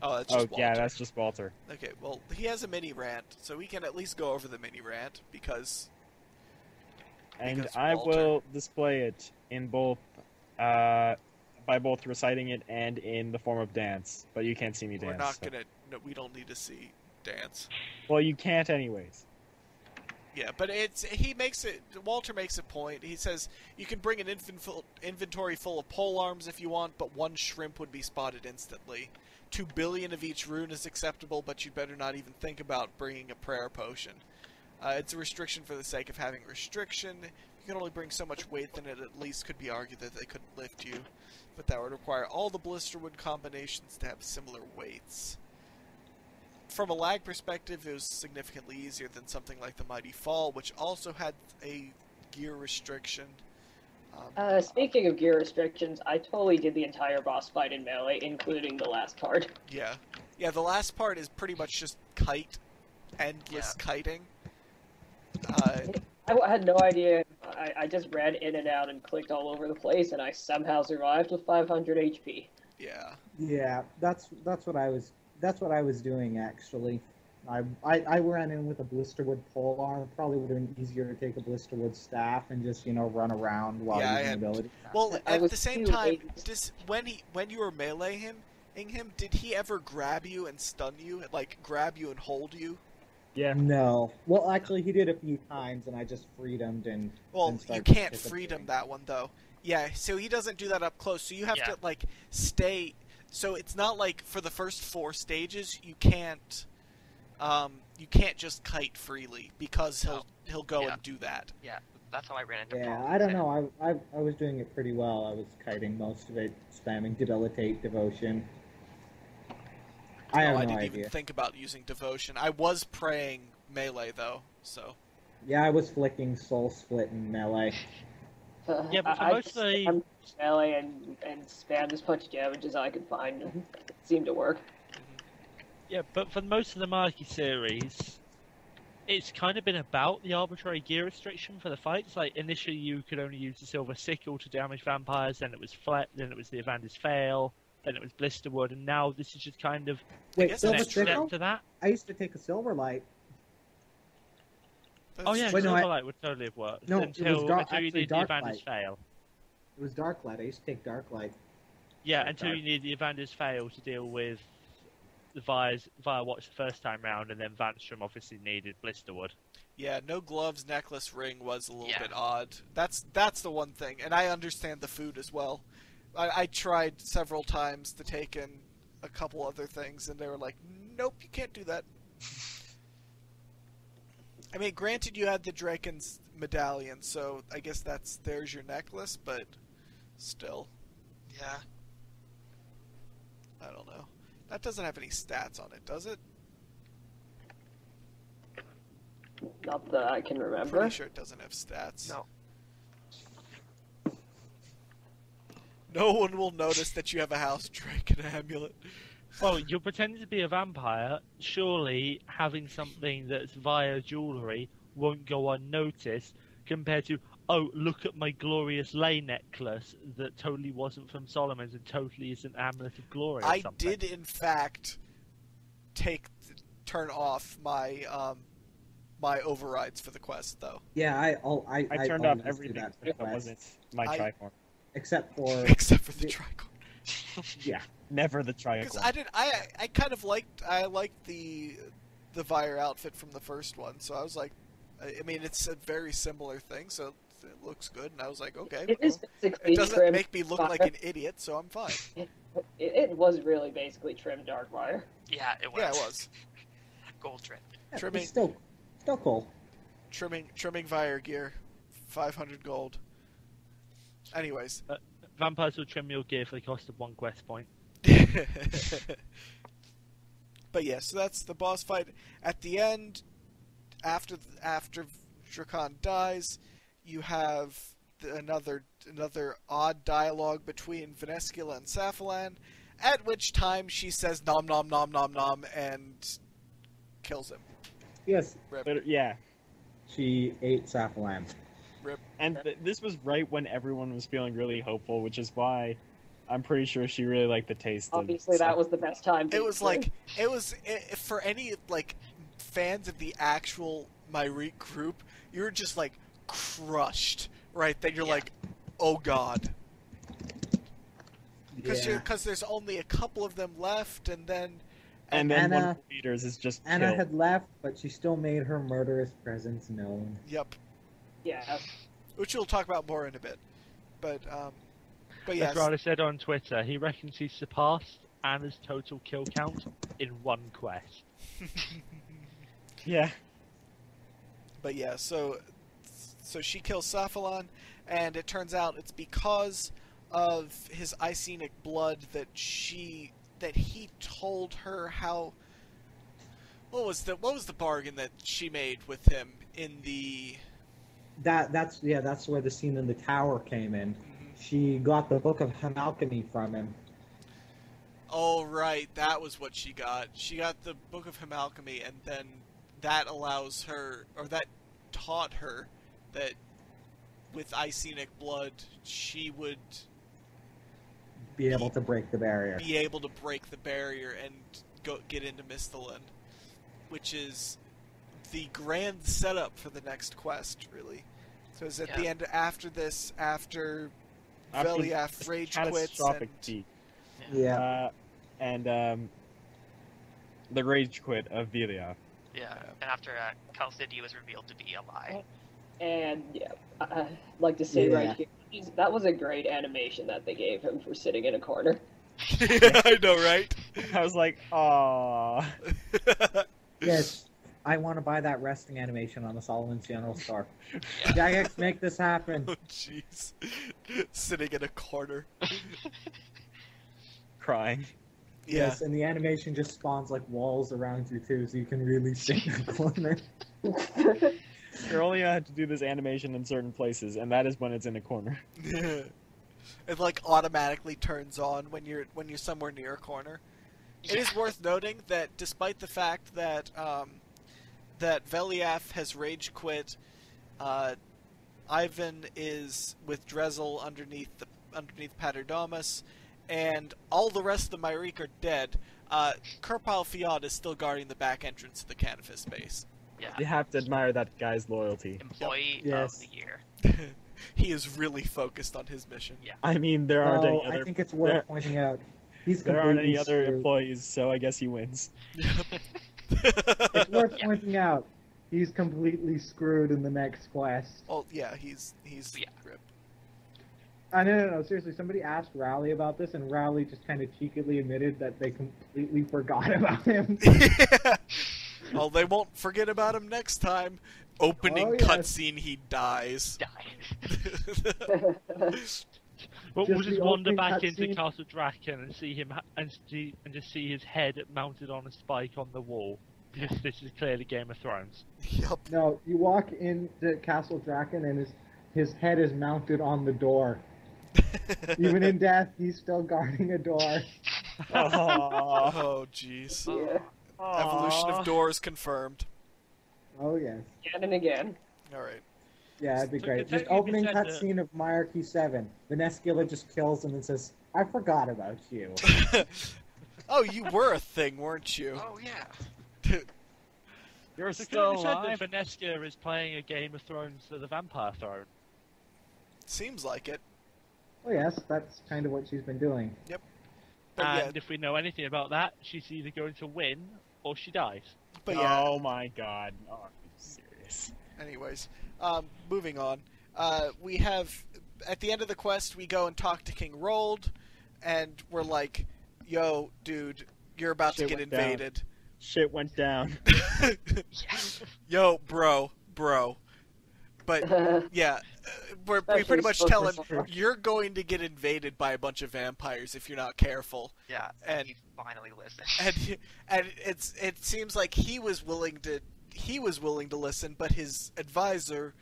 Oh, that's just Walter. Yeah, that's just Walter. Okay, well, he has a mini rant, so we can at least go over the mini rant, because I Walter. will display it in both, by both reciting it and in the form of dance, but you can't see me dance. We're not so. gonna... No, we don't need to see dance. Well, you can't anyways. Yeah, but Walter makes a point. He says, you can bring an inventory full of pole arms if you want, but one shrimp would be spotted instantly. 2 billion of each rune is acceptable, but you'd better not even think about bringing a prayer potion. It's a restriction for the sake of having restriction. You can only bring so much weight that it at least could be argued that they couldn't lift you. But that would require all the blisterwood combinations to have similar weights. From a lag perspective, it was significantly easier than something like the Mighty Fall, which also had a gear restriction. Speaking of gear restrictions, I totally did the entire boss fight in Melee, including the last part. Yeah. Yeah, the last part is pretty much just kite. Endless kiting. I had no idea. I just ran in and out and clicked all over the place, and I somehow survived with 500 HP. Yeah. Yeah, that's what I was doing actually. I ran in with a blisterwood pole arm. Probably would have been easier to take a blisterwood staff and just run around while using ability. Well, at the same time, when you were meleeing him, did he ever grab you and stun you? Like grab you and hold you? Yeah. No. Well, actually, he did a few times, and I just freedomed and. Well, and you can't freedom that one though. Yeah, so he doesn't do that up close. So you have to like stay. So it's not like for the first 4 stages you can't just kite freely because he'll go and do that. Yeah, that's how I ran into Yeah, problems. I don't know. I was doing it pretty well. I was kiting most of it, spamming debilitate, devotion. I didn't even think about using devotion. I was praying melee though, so. Yeah, I was flicking soul split in melee. Yeah, but for most of the melee and spammed as much damage as I could find. It seemed to work. Yeah, but for most of the Myreque series, it's kind of been about the arbitrary gear restriction for the fights. Like, initially you could only use the Silver Sickle to damage vampires, then it was Flet, then it was the Evander's Fail, then it was Blisterwood, and now this is just kind of Wait, Silver next step Sickle? to that. I used to take a Silverlight. Oh yeah, Wait, no, Silverlight would totally have worked. No, until, it was until you need the Evander's Fail. It was Darklight. I used to take Darklight. Yeah, until you need the Evander's Fail to deal with the Via Watch the first time round, and then Vanstrom obviously needed Blisterwood. Yeah, no gloves, necklace, ring was a little bit odd. That's the one thing, and I understand the food as well. I tried several times to take in a couple other things, and they were like, nope, you can't do that. I mean, granted you had the Draken's medallion, so I guess there's your necklace, but still. Yeah. I don't know. That doesn't have any stats on it, does it? Not that I can remember. Pretty sure it doesn't have stats. No. No one will notice that you have a house Draken amulet. Well, you're pretending to be a vampire. Surely having something that's via jewellery won't go unnoticed compared to, oh, look at my glorious lay necklace that totally wasn't from Solomon's and totally is an amulet of glory or something. I did, in fact, turn off my my overrides for the quest, though. Yeah, I turned off always do everything that for that quests. wasn't my tricorn. Except for the tricorn. Yeah, never the tricorn. Because I kind of liked the Vire outfit from the first one, so I was like, I mean, it's a very similar thing, so it looks good, and I was like, okay. It is basically it doesn't trimmed make me look like an idiot, so I'm fine. It was really basically trimmed dark wire. Yeah, it was. Yeah, it was. Gold trim. yeah, Trimming. it's still cool. trimming Vire gear, 500 gold. Anyways. Vampires will trim your gear for the cost of 1 quest point. But yeah, so that's the boss fight. At the end, after Drakon dies, you have another odd dialogue between Veneskula and Safalan, at which time she says nom nom nom nom nom and kills him. Yes. But, yeah. She ate Safalan. Rip. And this was right when everyone was feeling really hopeful, which is why I'm pretty sure she really liked the taste Obviously, of that was the best time. It was for any like fans of the actual Myreque group, you're just like crushed, right? Then you're like, oh god, because there's only a couple of them left, and then one of the leaders is just Anna killed. had left, but she still made her murderous presence known. Yep. Yeah. Which we'll talk about more in a bit, but yes. As Riley said on Twitter, he reckons he surpassed Anna's total kill count in 1 quest. Yeah. But yeah, so she kills Safalan, and it turns out it's because of his Icenic blood that he told her how. What was the bargain that she made with him in the? That's where the scene in the tower came in. She got the Book of Alchemy from him. Oh right, that was what she got. She got the Book of Alchemy, and then that allows her, or that taught her, that with Icenic blood she would Be able to break the barrier. Be able to break the barrier and get into Misthalin, which is the grand setup for the next quest, really. So it's at the end, after this, after Veliath rage quits, and... peak. Yeah. The rage quit of Veliath. Yeah, and after Chalcedie was revealed to be a lie. And I'd like to say right here, that was a great animation that they gave him for sitting in a corner. I know, right? I was like, aww. Yes, I want to buy that resting animation on the Solomon's General Store. Jagex, make this happen. Oh, jeez. Sitting in a corner. Crying. Yeah. Yes, and the animation just spawns like walls around you too, so you can really sit in the corner. You're only allowed to do this animation in certain places, and that is when it's in a corner. It like automatically turns on when you're somewhere near a corner. It is worth noting that despite the fact that that Veliath has rage quit, Ivan is with Drezel underneath Paterdomus, and all the rest of the Myreque are dead. Kerpile Fiat is still guarding the back entrance to the Canifis base. Yeah. You have to admire that guy's loyalty. Employee Yes. of the year. He is really focused on his mission. Yeah. I mean, there aren't any other. I think it's worth pointing out. There aren't any other screwed. employees, so I guess he wins. It's worth pointing out. He's completely screwed in the next quest. Oh yeah, he's ripped. No, seriously, somebody asked Rowley about this, and Rowley just kind of cheekily admitted that they completely forgot about him. Well, they won't forget about him next time. Opening cutscene, he dies. Well, we'll just the wander opening back into cutscene. Castle Draken and see him, and just see his head mounted on a spike on the wall. Because this is clearly Game of Thrones. Yup. No, you walk into Castle Draken, and his head is mounted on the door. Even in death, he's still guarding a door. Oh, jeez. Yeah. Evolution of doors confirmed. Oh, yes. Again and again. Alright. Yeah, that'd be So great. can Just you opening said that- cutscene of Myreque 7. Veneskula just kills him and says, I forgot about you. Oh, you were a thing, weren't you? Oh yeah. You're So still can you said alive? that Veneska is playing a Game of Thrones to the Vampire Throne? Seems like it. Oh, yes, that's kind of what she's been doing. But And if we know anything about that, she's either going to win or she dies. Oh my god. Oh, are you serious? Anyways, moving on. We have, at the end of the quest, we go and talk to King Rold, and we're like, yo, dude, you're about Shit to get went down. invaded. Shit went down. Yo, bro, bro. But yeah, we Especially pretty much tell him supposed to- you're going to get invaded by a bunch of vampires if you're not careful. Yeah, And- he finally listened. And it seems like he was willing to listen, but his advisor,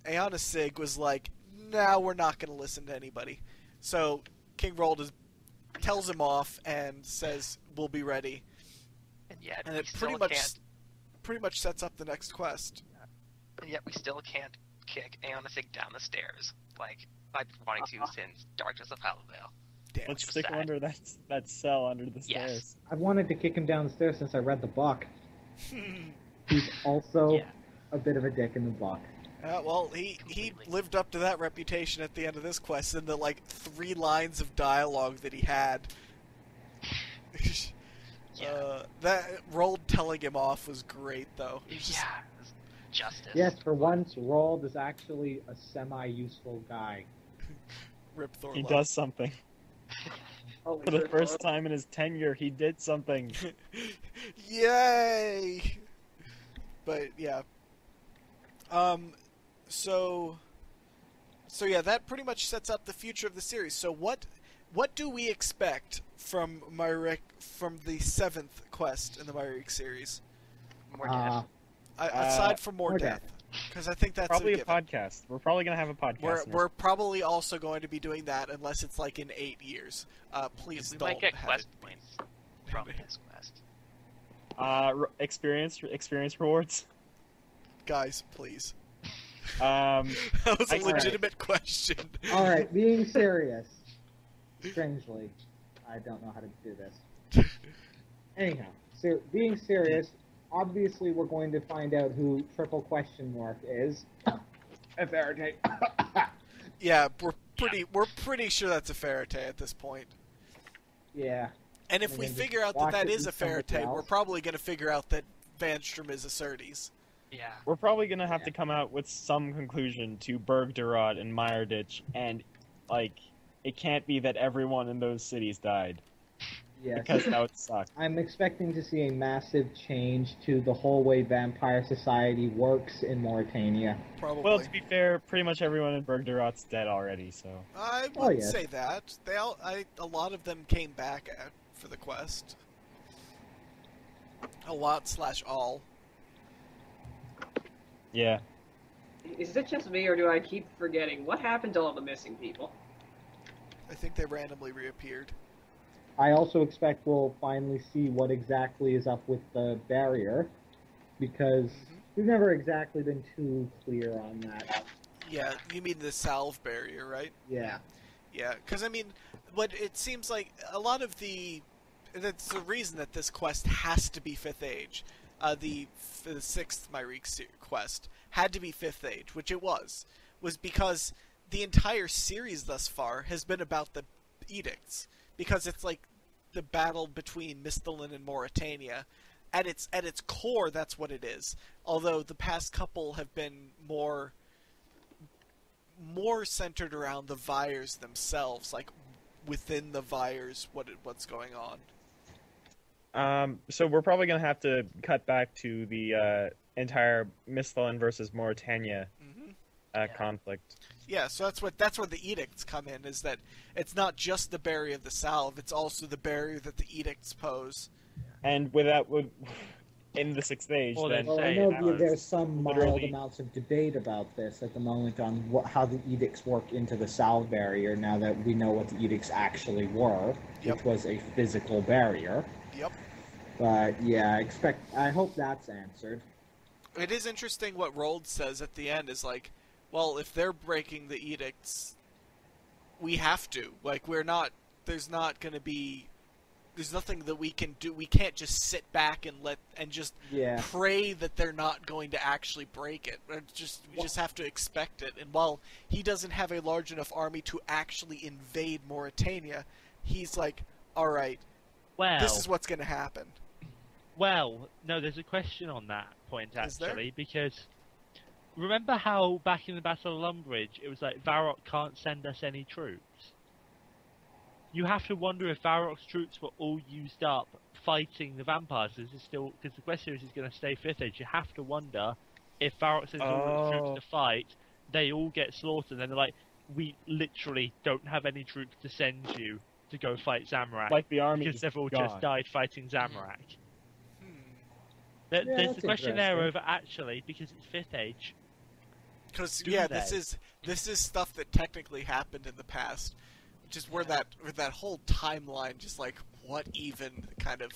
Aeona Sig, was like, "Nah, we're not going to listen to anybody." So King Rold tells him off and says, "We'll be ready," And yet, and we it still pretty much sets up the next quest. And yet we still can't kick Aeonisig down the stairs, like I've been wanting to since Darkness of Hellvale. Damn. Let's was stick him sad. under that cell under the Yes. stairs. I've wanted to kick him down the stairs since I read the book. He's also Yeah. a bit of a dick in the book. Well, he Completely. lived up to that reputation at the end of this quest in the 3 lines of dialogue that he had. Yeah. That Rold telling him off was great, though. It was just- Yeah, it was justice. Yes, for once, Rold is actually a semi-useful guy. Rip Thorlah. He does something. Holy For the shit, first Lord. time in his tenure, he did something. Yay! But yeah. So yeah, that pretty much sets up the future of the series. So what do we expect from Myreque, from the 7th quest in the Myreque series? More death. Aside from more more death, because I think that's Probably a a given. podcast. We're probably gonna have a podcast. We're probably also going to be doing that unless it's like in 8 years. Please we don't might get have quest it. points from this quest. experience rewards. Guys, please. Um, That was a I- legitimate question. Alright, being serious. Strangely, I don't know how to do this. Anyhow, so being serious, obviously we're going to find out who triple question mark is. A Faraday. Yeah, we're pretty sure that's a Faraday at this point. Yeah. And if And we then just figure out that watch that it is a and somebody Faraday, we're else. probably going to figure out that Vanstrom is a Certes. Yeah. we're probably gonna have to come out with some conclusion to Bergderod and Meyerditch, and it can't be that everyone in those cities died Yes. because that would suck. I'm expecting to see a massive change to the whole way Vampire Society works in Mauritania. Probably. Well, to be fair, pretty much everyone in Bergderod's dead already, so. I Oh, wouldn't yes. say that. A lot of them came back for the quest. A lot / all. Yeah. Is it just me, or do I keep forgetting? What happened to all the missing people? I think they randomly reappeared. I also expect we'll finally see what exactly is up with the barrier, because we've never exactly been too clear on that. Yeah, you mean the salve barrier, right? Yeah. Yeah, because I mean, what it seems like a lot of that's the reason that this quest has to be 5th Age. The 6th Myreque quest had to be 5th Age, which it was because the entire series thus far has been about the edicts, because it's like the battle between Mistalin and Mauritania. At its core, that's what it is. Although the past couple have been more centered around the Vyres themselves, like within the Vyres, what's going on. So we're probably gonna have to cut back to the entire Mistalin versus Mauritania conflict. Yeah, so that's where the edicts come in. Is that it's not just the barrier of the salve; it's also the barrier that the edicts pose. And in the 6th Age, Well, then Well, I Say know it was there's some mild literally- amounts of debate about this at the moment on how the edicts work into the salve barrier, now that we know what the edicts actually were, Yep. which was a physical barrier. Yep. But yeah, I hope that's answered. It is interesting what Rold says at the end is like, well, if they're breaking the edicts, we have to. Like, there's nothing that we can do. We can't just sit back and just Yeah. pray that they're not going to actually break it. We just have to expect it. And while he doesn't have a large enough army to actually invade Mauritania, he's like, all right, Well, this is what's going to happen. Well, no, there's a question on that point, Is there? actually, because remember how back in the Battle of Lumbridge, it was like, Varrock can't send us any troops? You have to wonder if Varrock's troops were all used up fighting the vampires. Because the question is, he's going to stay 5th Age. You have to wonder if Varrock sends all the troops to fight, they all get slaughtered, and then they're like, we literally don't have any troops to send you to go fight Zamorak. Like the army because they've all gone. just died fighting Zamorak. Yeah, There's that's the question there interesting. over actually, because it's 5th Age. Because Do yeah, they? this is stuff that technically happened in the past, which is where that whole timeline, just like what even kind of.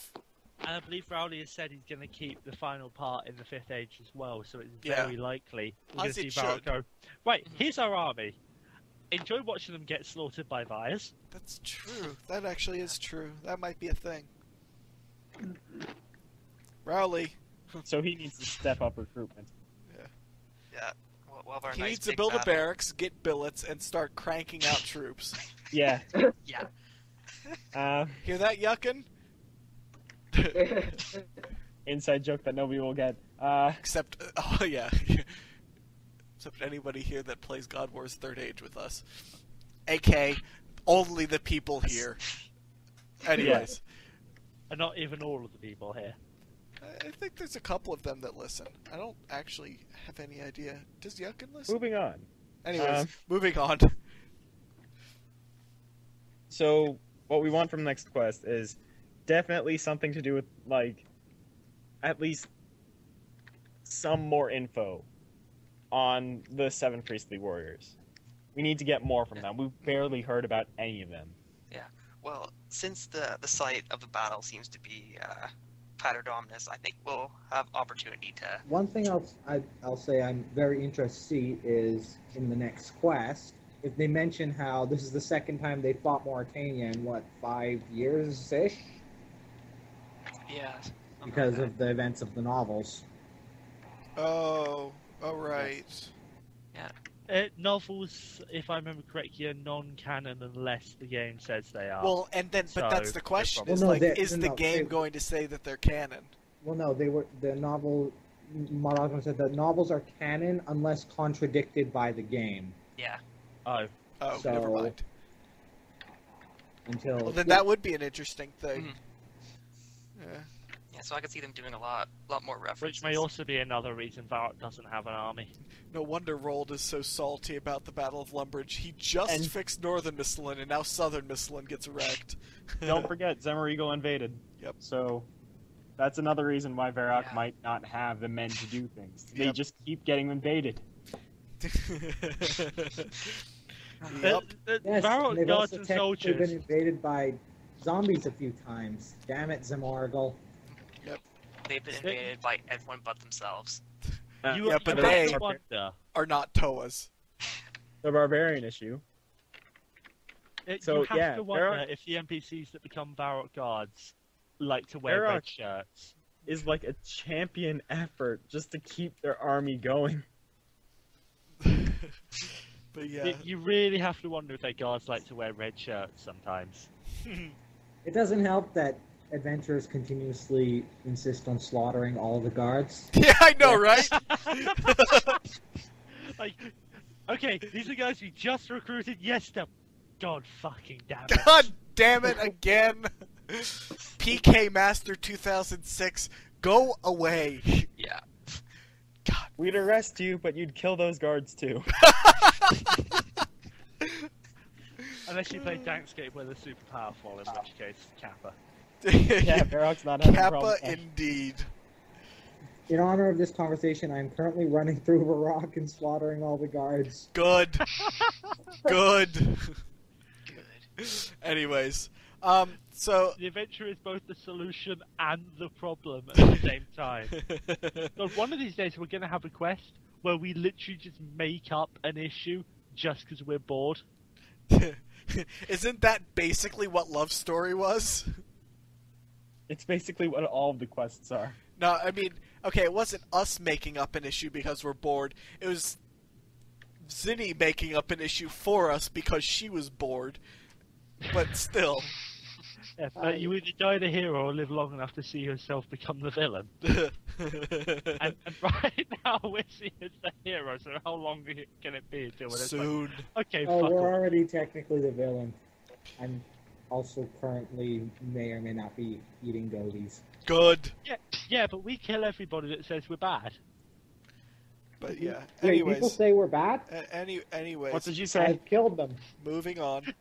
And I believe Rowley has said he's going to keep the final part in the 5th Age as well, so it's Yeah. very likely we're going As to see it Varrock should. go, right, here's our army. Enjoy watching them get slaughtered by Vyres. That's true. That actually is true. That might be a thing. Rowley. So he needs to step up recruitment. Yeah. We'll have our He nice needs to big build a battle. barracks, get billets, and start cranking out troops. Yeah. Yeah. Hear that, Yuckin? Inside joke that nobody will get. Except, oh yeah. Except anybody here that plays God Wars 3rd Age with us. AK, only the people here. Anyways. And not even all of the people here. I think there's a couple of them that listen. I don't actually have any idea. Does Yuckin listen? Moving on. Anyways, moving on. So what we want from next quest is definitely something to do with, like, at least some more info on the 7 priestly warriors. We need to get more from them. We've barely heard about any of them. Well, since the site of the battle seems to be Paterdominus, I think we'll have opportunity to. One thing I'll say I'm very interested to see is in the next quest, if they mention how this is the second time they fought Mauritania in, what, 5 years-ish? Yeah. Because of the events of the novels. Oh, right. Novels, if I remember correctly, are non-canon unless the game says they are. Well, and then, but So, that's the question: no is problem. like, Well, no, is the no, game they- going to say that they're canon? Well, no, they were the novel. Maragman said the novels are canon unless contradicted by the game. Yeah. Oh, Oh, So- never mind. Until Well, then that would be an interesting thing. Mhm. Yeah. Yeah. So I could see them doing a lot more references. which may also be another reason Varrock doesn't have an army. No wonder Rold is so salty about the Battle of Lumbridge. He just And- fixed Northern Mistlin, and now Southern Mistlin gets wrecked. Don't forget, Zemerigo invaded. Yep. So that's another reason why Varrock Yeah. might not have the men to do things. They Yep. just keep getting invaded. Yep. yes, Varrock they've guards also and technically been soldiers. invaded by zombies a few times. Damn it, Zamorgel. They've been invaded by everyone but themselves. You, Yeah, you but have they- to wonder. Are not Toas. The barbarian issue. So, You have yeah, to wonder Varrock- if the NPCs that become Varrock guards like to wear red Varrock- shirts. Is like a champion effort just to keep their army going. But yeah. You really have to wonder if their guards like to wear red shirts sometimes. It doesn't help that adventurers continuously insist on slaughtering all the guards. Yeah, I know, right? Like, okay, these are guys you just recruited yesterday. God fucking damn it. God damn it again. PK Master 2006, go away. Yeah. God. We'd arrest you, but you'd kill those guards too. Unless you play Darkscape where they're super powerful, in which case, Kappa. Yeah, Varrock's not having a Kappa problem. indeed. In honor of this conversation, I am currently running through a rock and slaughtering all the guards. Good. Good. Good. Anyways, so The adventure is both the solution and the problem at the same time. God, one of these days we're going to have a quest where we literally just make up an issue just because we're bored. isn't that basically what Love Story was? It's basically what all of the quests are. No, I mean, okay, it wasn't us making up an issue because we're bored. It was Zinni making up an issue for us because she was bored. But still. Yeah, but you either die the hero or live long enough to see yourself become the villain. And right now we're seen as the hero, so how long can it be until it's Soon. like, okay, Oh, fuck we're off. already technically the villain. I'm also currently may or may not be eating goaties. Good. Yeah, but we kill everybody that says we're bad. But yeah. Wait, Anyways. people say we're bad? Anyways. What did you say? I've killed them. Moving on.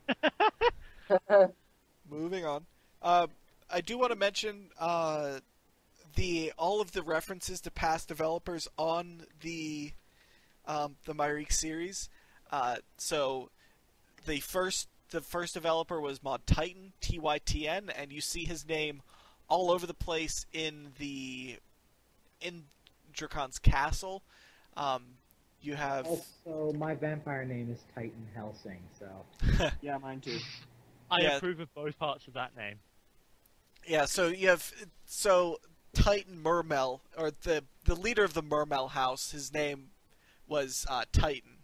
Moving on. I do want to mention all of the references to past developers on the Myreque series. So the first developer was Mod Titan, TYTN, and you see his name all over the place in Dracon's castle. You have also my vampire name is Titan Helsing, so Yeah, mine too. I approve of both parts of that name. Yeah, so you have Titan Mermel, or the leader of the Mermel house. His name was Titan.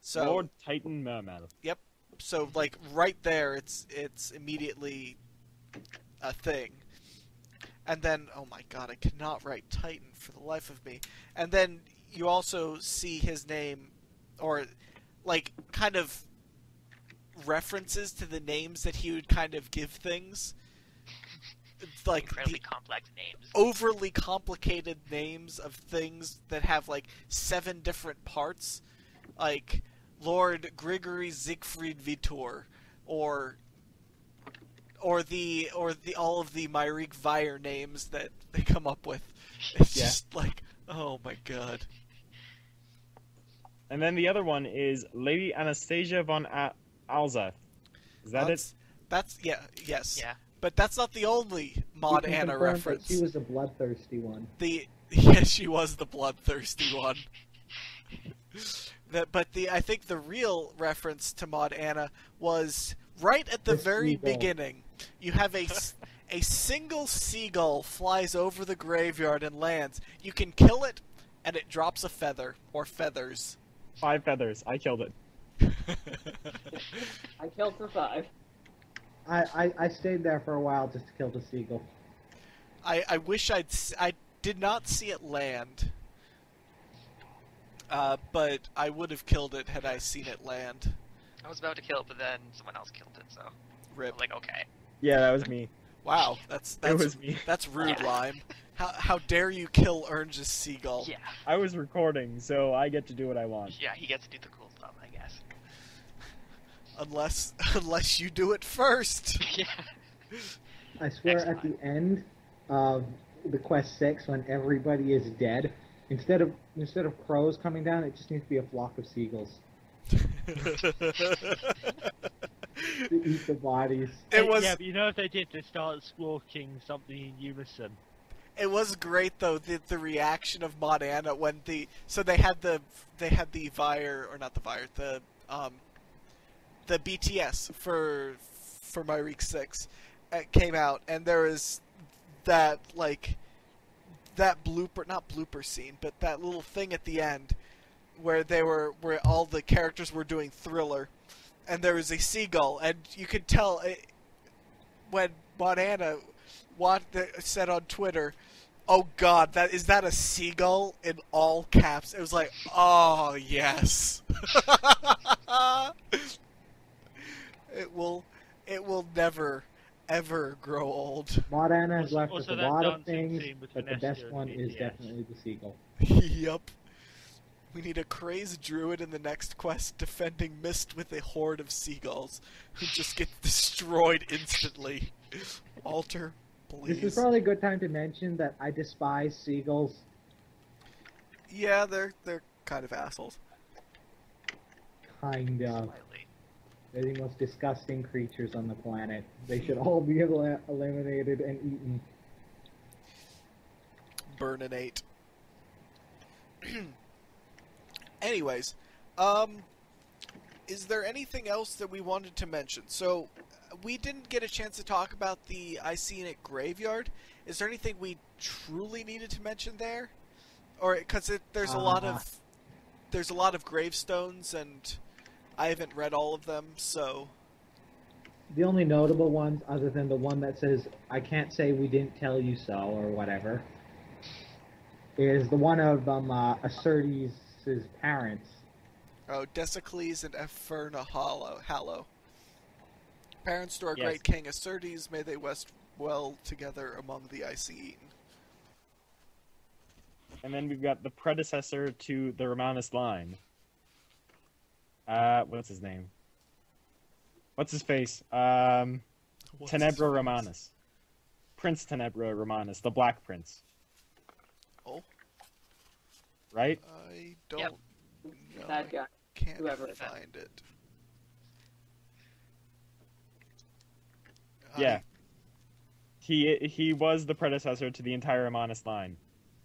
So Lord Titan Mermel. Yep. So like right there, it's immediately a thing. And then, oh my god, I cannot write Titan for the life of me. And then you also see his name, or like kind of references to the names that he would kind of give things. It's like Incredibly complex names. overly complicated names of things that have like 7 different parts, like Lord Grigory Siegfried Vitor, or the all of the Myreque Vire names that they come up with. It's just like, oh my god. And then the other one is Lady Anastasia von Alza. Is that it? Yes. Yeah. But that's not the only Mod You can Anna confirm that reference. she was a bloodthirsty one. Yes, she was the bloodthirsty one. I think the real reference to Mod Anna was right at the very seagull. beginning. You have a single seagull flies over the graveyard and lands. You can kill it, and it drops a feather or feathers. 5 feathers. I killed it. I killed for 5. I stayed there for a while just to kill the seagull. I wish I did not see it land. But I would have killed it had I seen it land. I was about to kill it, but then someone else killed it, so Rip. like, okay. Yeah, that was me. Wow, that's It was me. That's rude, Yeah. Lime. How dare you kill Ernge's seagull? Yeah. I was recording, so I get to do what I want. Yeah, he gets to do the cool stuff, I guess. Unless you do it first. Yeah. I swear Next at time. the end of the quest 6, when everybody is dead, instead of crows coming down, it just needs to be a flock of seagulls to eat the bodies. It was Yeah, but you know if they did, they start squawking something in unison. It was great though, the reaction of Mod Anna when they had the Vire, or not the Vire, the BTS for Myreque 6 came out, and there was that blooper, not blooper scene, but that little thing at the end where all the characters were doing Thriller, and there was a seagull, and you could tell when Mod Anna said on Twitter, "Oh God, is that a seagull?" in all caps. It was like, oh yes. It will never ever grow old. Mod Anna has left us Also a that lot of dancing things, scene with but the Vanessa best one and is BTS. definitely the seagull. Yup. We need a crazed druid in the next quest defending Mist with a horde of seagulls who just get destroyed instantly. Alter, please. This is probably a good time to mention that I despise seagulls. Yeah, they're kind of assholes. Kind of. Slightly. They're the most disgusting creatures on the planet. They should all be eliminated and eaten. Burninate. Anyways, is there anything else that we wanted to mention? So, we didn't get a chance to talk about the Icenic Graveyard. Is there anything we truly needed to mention there? Or because there's a lot of gravestones, and I haven't read all of them, so The only notable ones, other than the one that says, "I can't say we didn't tell you so," or whatever, is the one of Acertes' parents. oh, Desicles and Epherna Hallow. Parents to our Yes. great king Acertes, may they rest well together among the icy eaten. And then we've got the predecessor to the Romanus line. What's his name? What's his face? What's his Tenebra face? Romanus. Prince Tenebra Romanus, the Black Prince. Oh. Right? I don't Yep. know. That guy. Can't Whoever. find it. Yeah. He was the predecessor to the entire Romanus line.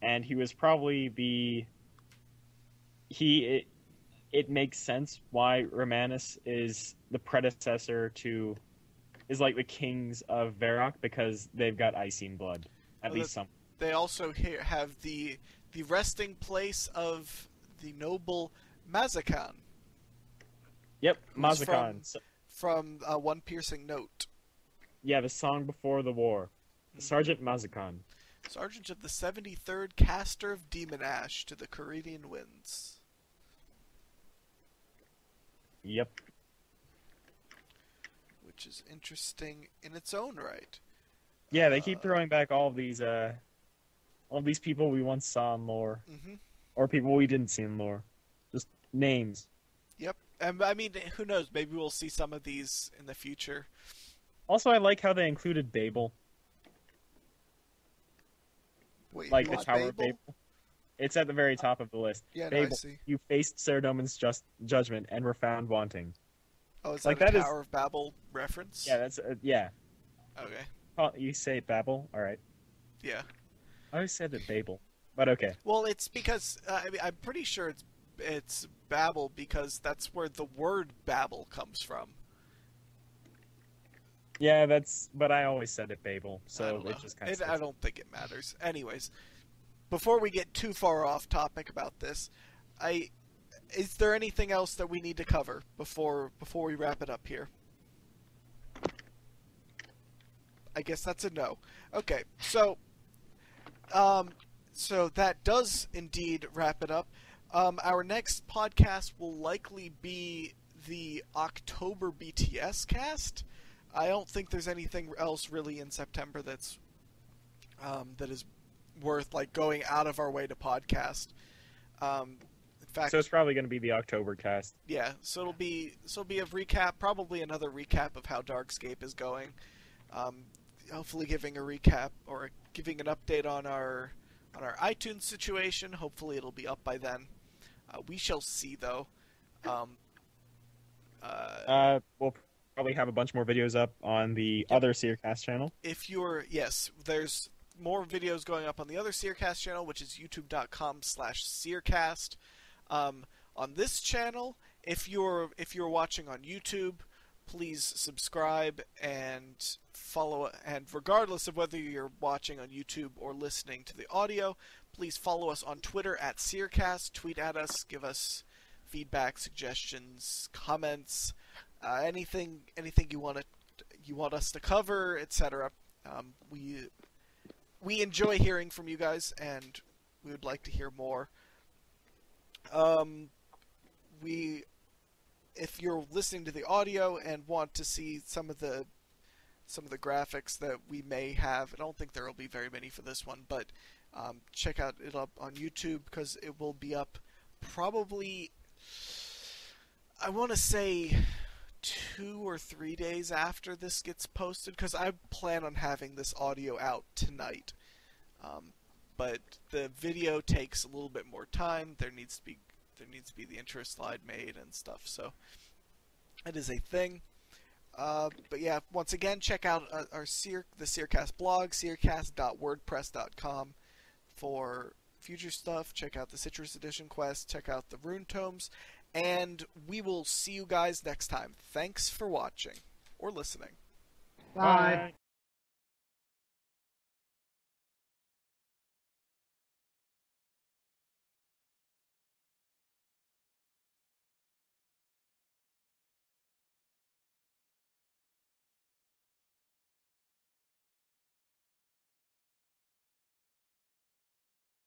And he was probably the... It makes sense why Romanus is the predecessor to... is like the kings of Varrock, because they've got Icene blood. At least some. They also have the resting place of the noble Mazakan. Yep, Who's Mazakan. From One Piercing Note. Yeah, the song before the war. Sergeant Mazakan. Sergeant of the 73rd Caster of Demon Ash to the Corellian Winds. Yep. Which is interesting in its own right. Yeah, they keep throwing back all these people we once saw in lore. Mm-hmm. Or people we didn't see in lore. Just names. Yep. And I mean, who knows? Maybe we'll see some of these in the future. Also, I like how they included Babel. Wait, Like the who's Tower of Babel. It's at the very top of the list. Yeah, no, Babel, I see. you faced Saradomin's judgment and were found wanting. Oh, is Like, that a that is- Tower of Babel reference? Yeah, that's yeah. Okay. Oh, you say Babel? All right. Yeah. I always said it Babel, but okay. Well, it's because I mean, I'm pretty sure it's Babel because that's where the word Babel comes from. Yeah, but I always said it Babel, I so don't know. it just kind of. I don't think it matters. Anyways, before we get too far off topic about this, is there anything else that we need to cover before we wrap it up here? I guess that's a no. Okay, so that does indeed wrap it up. Our next podcast will likely be the October BTS cast. I don't think there's anything else really in September that is worth like going out of our way to podcast. In fact, So it's probably going to be the October cast. yeah. So it'll be a recap, probably another recap of how Darkscape is going. Hopefully, giving a recap or giving an update on our iTunes situation. Hopefully, it'll be up by then. We shall see, though. We'll probably have a bunch more videos up on the other Seercast channel. There's more videos going up on the other Seercast channel, which is youtube.com/Seercast. On this channel, if you're watching on YouTube, please subscribe and follow. And regardless of whether you're watching on YouTube or listening to the audio, please follow us on Twitter at Seercast. Tweet at us, give us feedback, suggestions, comments. Anything you want us to cover, etc. We enjoy hearing from you guys, and we would like to hear more. If you're listening to the audio and want to see some of the graphics that we may have, I don't think there will be very many for this one, but check out it up on YouTube because it will be up probably, I want to say, 2 or 3 days after this gets posted, because I plan on having this audio out tonight. But the video takes a little bit more time. There needs to be the intro slide made and stuff, so it is a thing. But yeah, once again, check out the Seercast blog, seercast.wordpress.com, for future stuff. Check out the Citrus Edition quest. Check out the Rune Tomes. And we will see you guys next time. Thanks for watching or listening. Bye.